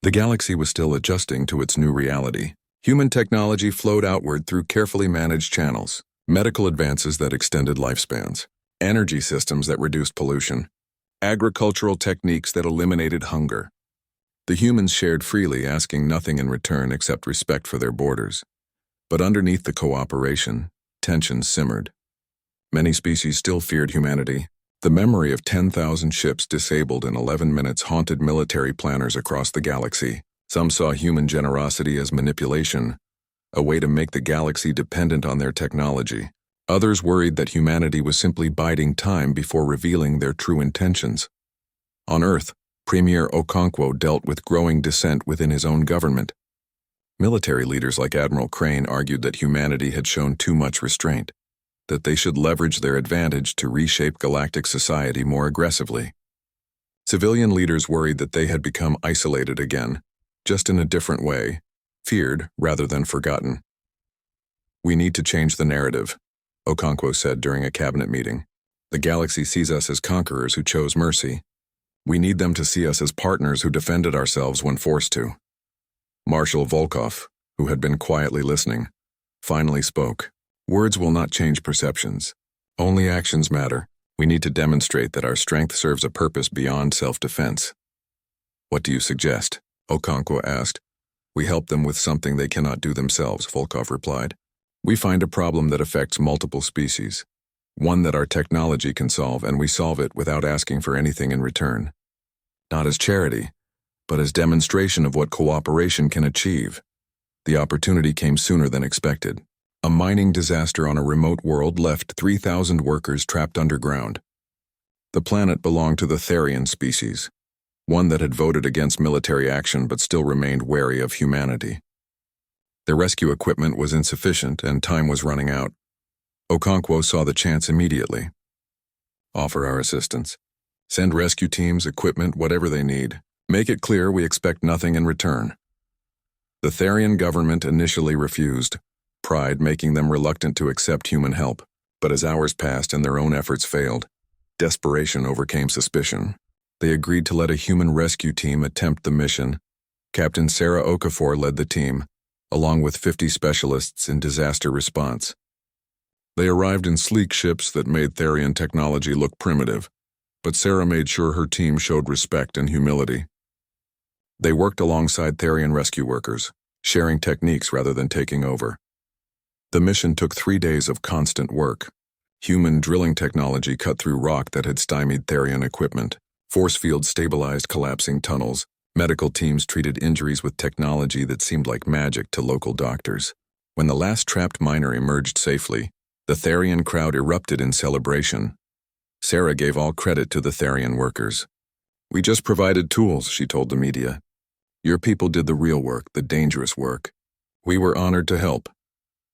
the galaxy was still adjusting to its new reality. Human technology flowed outward through carefully managed channels, medical advances that extended lifespans, energy systems that reduced pollution, agricultural techniques that eliminated hunger. The humans shared freely, asking nothing in return except respect for their borders. But underneath the cooperation, tensions simmered. Many species still feared humanity. The memory of 10,000 ships disabled in 11 minutes haunted military planners across the galaxy. Some saw human generosity as manipulation, a way to make the galaxy dependent on their technology. Others worried that humanity was simply biding time before revealing their true intentions. On Earth, Premier Okonkwo dealt with growing dissent within his own government. Military leaders like Admiral Crane argued that humanity had shown too much restraint, that they should leverage their advantage to reshape galactic society more aggressively. Civilian leaders worried that they had become isolated again, just in a different way, feared rather than forgotten. "We need to change the narrative," Okonkwo said during a cabinet meeting. "The galaxy sees us as conquerors who chose mercy. We need them to see us as partners who defended ourselves when forced to." Marshal Volkov, who had been quietly listening, finally spoke. "Words will not change perceptions. Only actions matter. We need to demonstrate that our strength serves a purpose beyond self-defense." "What do you suggest?" Okonkwo asked. "We help them with something they cannot do themselves," Volkov replied. "We find a problem that affects multiple species, one that our technology can solve, and we solve it without asking for anything in return. Not as charity, but as demonstration of what cooperation can achieve." The opportunity came sooner than expected. A mining disaster on a remote world left 3,000 workers trapped underground. The planet belonged to the Therian species, one that had voted against military action but still remained wary of humanity. The rescue equipment was insufficient and time was running out. Okonkwo saw the chance immediately. "Offer our assistance. Send rescue teams, equipment, whatever they need. Make it clear we expect nothing in return." The Therian government initially refused, pride making them reluctant to accept human help. But as hours passed and their own efforts failed, desperation overcame suspicion. They agreed to let a human rescue team attempt the mission. Captain Sarah Okafor led the team, along with 50 specialists in disaster response. They arrived in sleek ships that made Therian technology look primitive, but Sarah made sure her team showed respect and humility. They worked alongside Therian rescue workers, sharing techniques rather than taking over. The mission took 3 days of constant work. Human drilling technology cut through rock that had stymied Therian equipment. Force fields stabilized collapsing tunnels. Medical teams treated injuries with technology that seemed like magic to local doctors. When the last trapped miner emerged safely, the Therian crowd erupted in celebration. Sarah gave all credit to the Therian workers. "We just provided tools," she told the media. "Your people did the real work, the dangerous work. We were honored to help."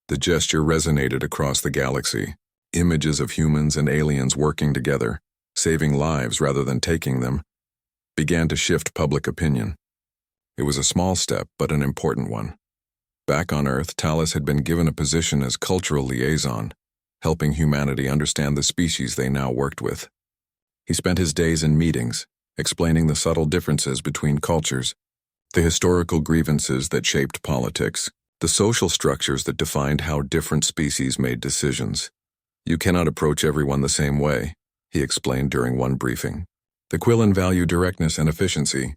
The gesture resonated across the galaxy. Images of humans and aliens working together, saving lives rather than taking them, began to shift public opinion. It was a small step, but an important one. Back on Earth, Talos had been given a position as cultural liaison, helping humanity understand the species they now worked with. He spent his days in meetings, explaining the subtle differences between cultures, the historical grievances that shaped politics, the social structures that defined how different species made decisions. "You cannot approach everyone the same way," he explained during one briefing. "The Quillen value directness and efficiency.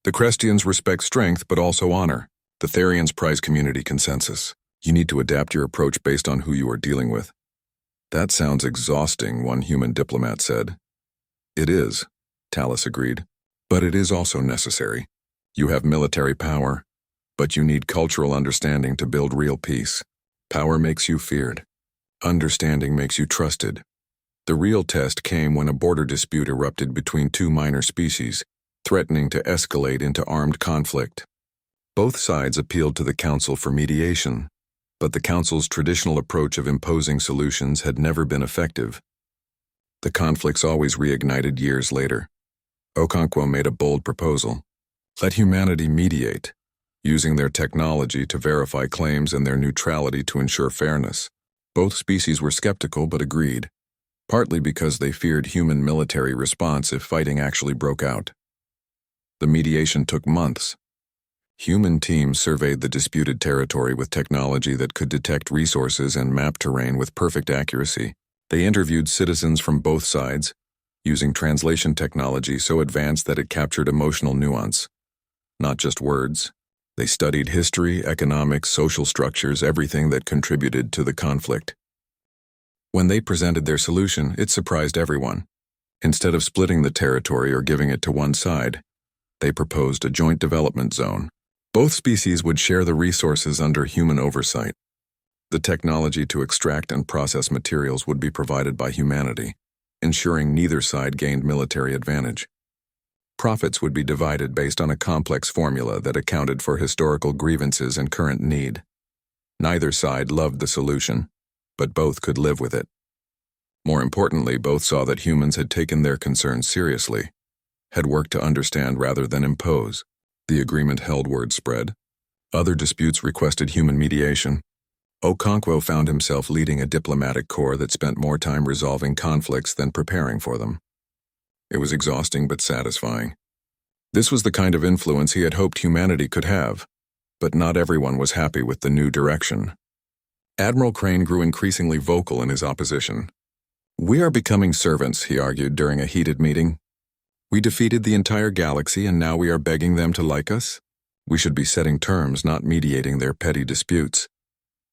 The Crestians respect strength but also honor. The Therians prize community consensus. You need to adapt your approach based on who you are dealing with." "That sounds exhausting," one human diplomat said. "It is," Talos agreed, "but it is also necessary. You have military power, but you need cultural understanding to build real peace. Power makes you feared. Understanding makes you trusted." The real test came when a border dispute erupted between two minor species, threatening to escalate into armed conflict. Both sides appealed to the Council for mediation, but the Council's traditional approach of imposing solutions had never been effective. The conflicts always reignited years later. Okonkwo made a bold proposal. Let humanity mediate, using their technology to verify claims and their neutrality to ensure fairness. Both species were skeptical but agreed, partly because they feared human military response if fighting actually broke out. The mediation took months. Human teams surveyed the disputed territory with technology that could detect resources and map terrain with perfect accuracy. They interviewed citizens from both sides, using translation technology so advanced that it captured emotional nuance, not just words. They studied history, economics, social structures, everything that contributed to the conflict. When they presented their solution, it surprised everyone. Instead of splitting the territory or giving it to one side, they proposed a joint development zone. Both species would share the resources under human oversight. The technology to extract and process materials would be provided by humanity, ensuring neither side gained military advantage. Profits would be divided based on a complex formula that accounted for historical grievances and current need. Neither side loved the solution, but both could live with it. More importantly, both saw that humans had taken their concerns seriously, had worked to understand rather than impose. The agreement held word spread. Other disputes requested human mediation. Okonkwo found himself leading a diplomatic corps that spent more time resolving conflicts than preparing for them. It was exhausting but satisfying. This was the kind of influence he had hoped humanity could have, but not everyone was happy with the new direction. Admiral Crane grew increasingly vocal in his opposition. "We are becoming servants," he argued during a heated meeting. "We defeated the entire galaxy and now we are begging them to like us? We should be setting terms, not mediating their petty disputes."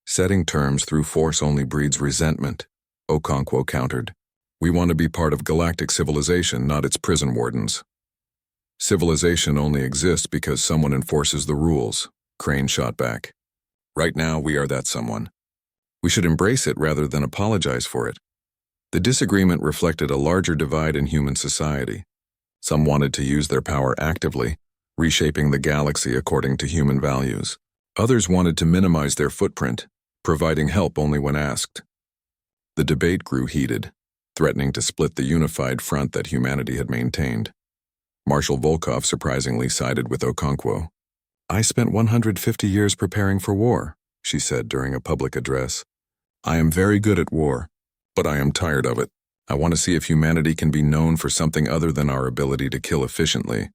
"Setting terms through force only breeds resentment," Okonkwo countered. "We want to be part of galactic civilization, not its prison wardens." "Civilization only exists because someone enforces the rules," Crane shot back. "Right now, we are that someone. We should embrace it rather than apologize for it." The disagreement reflected a larger divide in human society. Some wanted to use their power actively, reshaping the galaxy according to human values. Others wanted to minimize their footprint, providing help only when asked. The debate grew heated, threatening to split the unified front that humanity had maintained. Marshal Volkov surprisingly sided with Okonkwo. "I spent 150 years preparing for war," she said during a public address. "I am very good at war, but I am tired of it. I want to see if humanity can be known for something other than our ability to kill efficiently."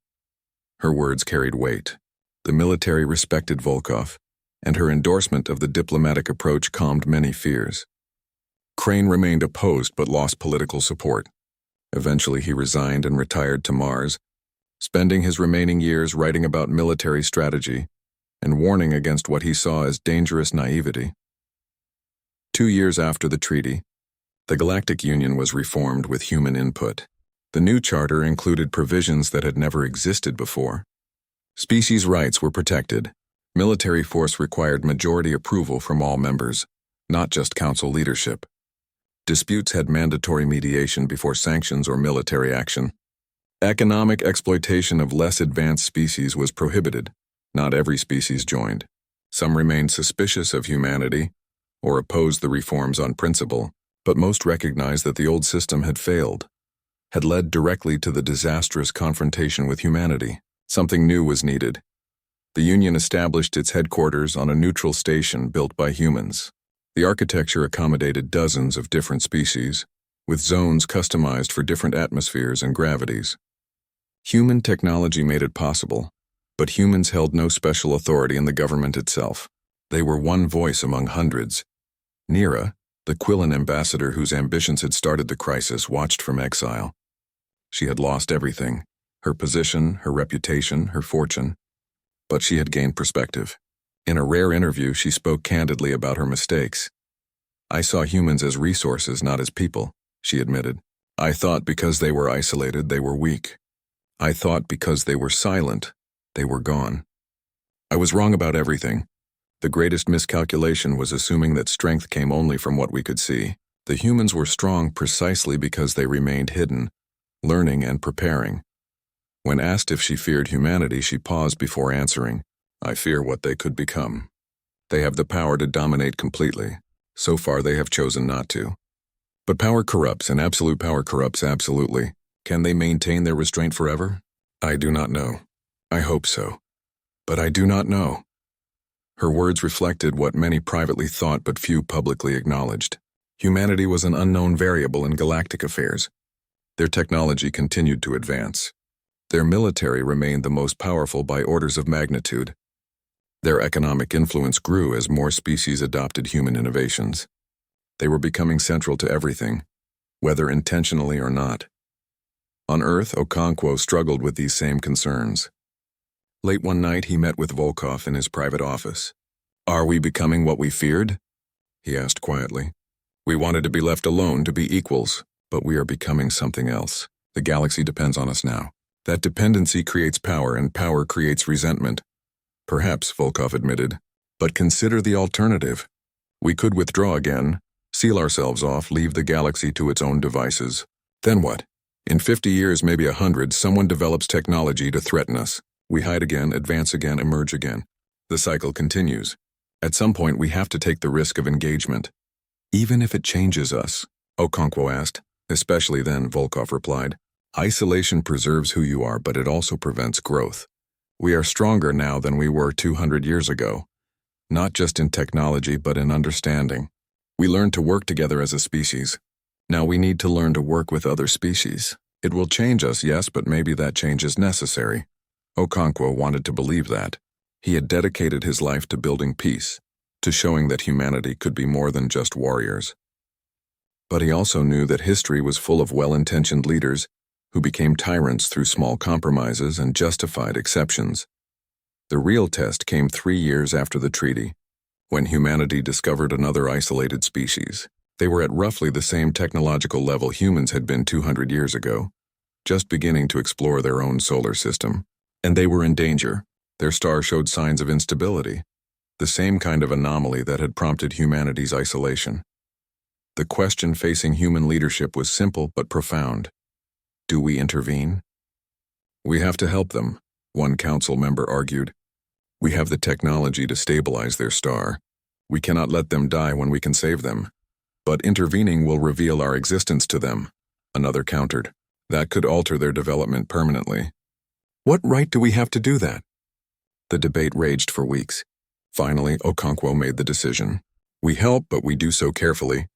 Her words carried weight. The military respected Volkov, and her endorsement of the diplomatic approach calmed many fears. Crane remained opposed but lost political support. Eventually he resigned and retired to Mars, spending his remaining years writing about military strategy and warning against what he saw as dangerous naivety. 2 years after the treaty, the Galactic Union was reformed with human input. The new charter included provisions that had never existed before. Species rights were protected. Military force required majority approval from all members, not just council leadership. Disputes had mandatory mediation before sanctions or military action. Economic exploitation of less advanced species was prohibited. Not every species joined. Some remained suspicious of humanity or opposed the reforms on principle, but most recognized that the old system had failed, had led directly to the disastrous confrontation with humanity. Something new was needed. The Union established its headquarters on a neutral station built by humans. The architecture accommodated dozens of different species, with zones customized for different atmospheres and gravities. Human technology made it possible, but humans held no special authority in the government itself. They were one voice among hundreds. Nira, the Quillan ambassador whose ambitions had started the crisis, watched from exile. She had lost everything: her position, her reputation, her fortune. But she had gained perspective. In a rare interview, she spoke candidly about her mistakes. "I saw humans as resources, not as people," she admitted. "I thought because they were isolated, they were weak. I thought because they were silent, they were gone. I was wrong about everything. The greatest miscalculation was assuming that strength came only from what we could see. The humans were strong precisely because they remained hidden, learning and preparing." When asked if she feared humanity, she paused before answering, "I fear what they could become. They have the power to dominate completely. So far they have chosen not to. But power corrupts, and absolute power corrupts absolutely. Can they maintain their restraint forever? I do not know. I hope so. But I do not know." Her words reflected what many privately thought but few publicly acknowledged. Humanity was an unknown variable in galactic affairs. Their technology continued to advance. Their military remained the most powerful by orders of magnitude. Their economic influence grew as more species adopted human innovations. They were becoming central to everything, whether intentionally or not. On Earth, Okonkwo struggled with these same concerns. Late one night, he met with Volkov in his private office. "Are we becoming what we feared?" he asked quietly. "We wanted to be left alone, to be equals, but we are becoming something else. The galaxy depends on us now. That dependency creates power, and power creates resentment." "Perhaps," Volkov admitted, "but consider the alternative. We could withdraw again, seal ourselves off, leave the galaxy to its own devices. Then what? In 50 years, maybe 100, someone develops technology to threaten us. We hide again, advance again, emerge again. The cycle continues. At some point, we have to take the risk of engagement. Even if it changes us, Okonkwo asked. Especially then, Volkov replied. Isolation preserves who you are, but it also prevents growth. We are stronger now than we were 200 years ago. Not just in technology, but in understanding. We learned to work together as a species. Now we need to learn to work with other species. It will change us, yes, but maybe that change is necessary. Okonkwo wanted to believe that. He had dedicated his life to building peace, to showing that humanity could be more than just warriors. But he also knew that history was full of well-intentioned leaders who became tyrants through small compromises and justified exceptions. The real test came 3 years after the treaty, when humanity discovered another isolated species. They were at roughly the same technological level humans had been 200 years ago, just beginning to explore their own solar system. And they were in danger. Their star showed signs of instability, the same kind of anomaly that had prompted humanity's isolation. The question facing human leadership was simple but profound. Do we intervene? We have to help them, one council member argued. We have the technology to stabilize their star. We cannot let them die when we can save them. But intervening will reveal our existence to them, another countered. That could alter their development permanently. What right do we have to do that? The debate raged for weeks. Finally, Okonkwo made the decision. We help, but we do so carefully.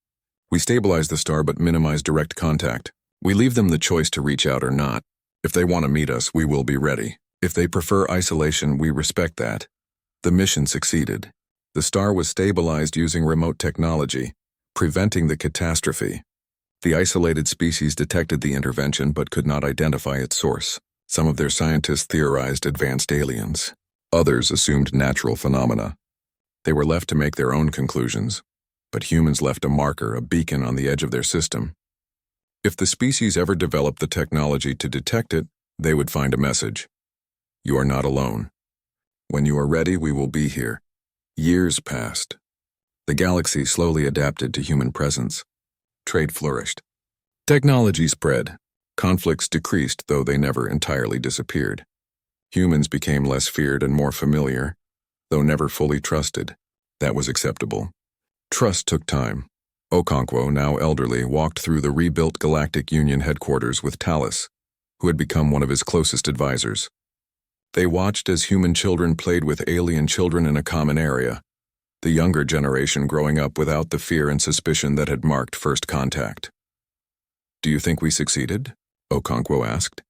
We stabilize the star but minimize direct contact. We leave them the choice to reach out or not. If they want to meet us, we will be ready. If they prefer isolation, we respect that. The mission succeeded. The star was stabilized using remote technology, preventing the catastrophe. The isolated species detected the intervention but could not identify its source. Some of their scientists theorized advanced aliens. Others assumed natural phenomena. They were left to make their own conclusions. But humans left a marker, a beacon on the edge of their system. If the species ever developed the technology to detect it, they would find a message. You are not alone. When you are ready, we will be here. Years passed. The galaxy slowly adapted to human presence. Trade flourished. Technology spread. Conflicts decreased, though they never entirely disappeared. Humans became less feared and more familiar, though never fully trusted. That was acceptable. Trust took time. Okonkwo, now elderly, walked through the rebuilt Galactic Union headquarters with Talus, who had become one of his closest advisors. They watched as human children played with alien children in a common area, the younger generation growing up without the fear and suspicion that had marked first contact. Do you think we succeeded? Okonkwo asked.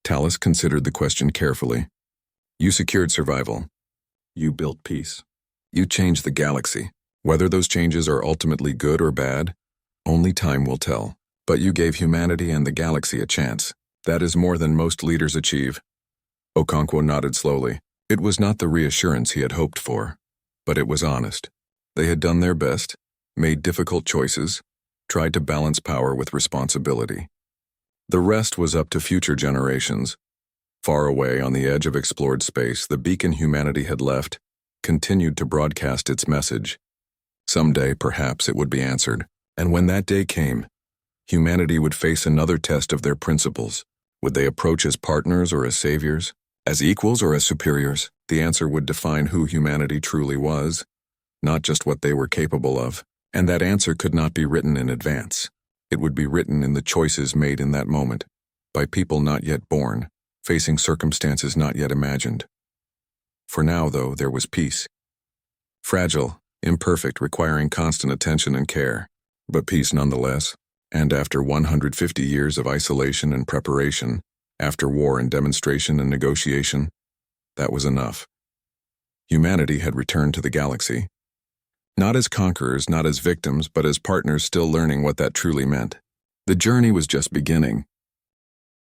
Talus considered the question carefully. You secured survival. You built peace. You changed the galaxy. Whether those changes are ultimately good or bad, only time will tell. But you gave humanity and the galaxy a chance. That is more than most leaders achieve. Okonkwo nodded slowly. It was not the reassurance he had hoped for, but it was honest. They had done their best, made difficult choices, tried to balance power with responsibility. The rest was up to future generations. Far away on the edge of explored space, the beacon humanity had left continued to broadcast its message. Someday, perhaps, it would be answered. And when that day came, humanity would face another test of their principles. Would they approach as partners or as saviors? As equals or as superiors? The answer would define who humanity truly was, not just what they were capable of. And that answer could not be written in advance. It would be written in the choices made in that moment, by people not yet born, facing circumstances not yet imagined. For now, though, there was peace. Fragile, imperfect, requiring constant attention and care, but peace nonetheless. And after 150 years of isolation and preparation, after war and demonstration and negotiation, that was enough. Humanity had returned to the galaxy. Not as conquerors, not as victims, but as partners still learning what that truly meant. The journey was just beginning.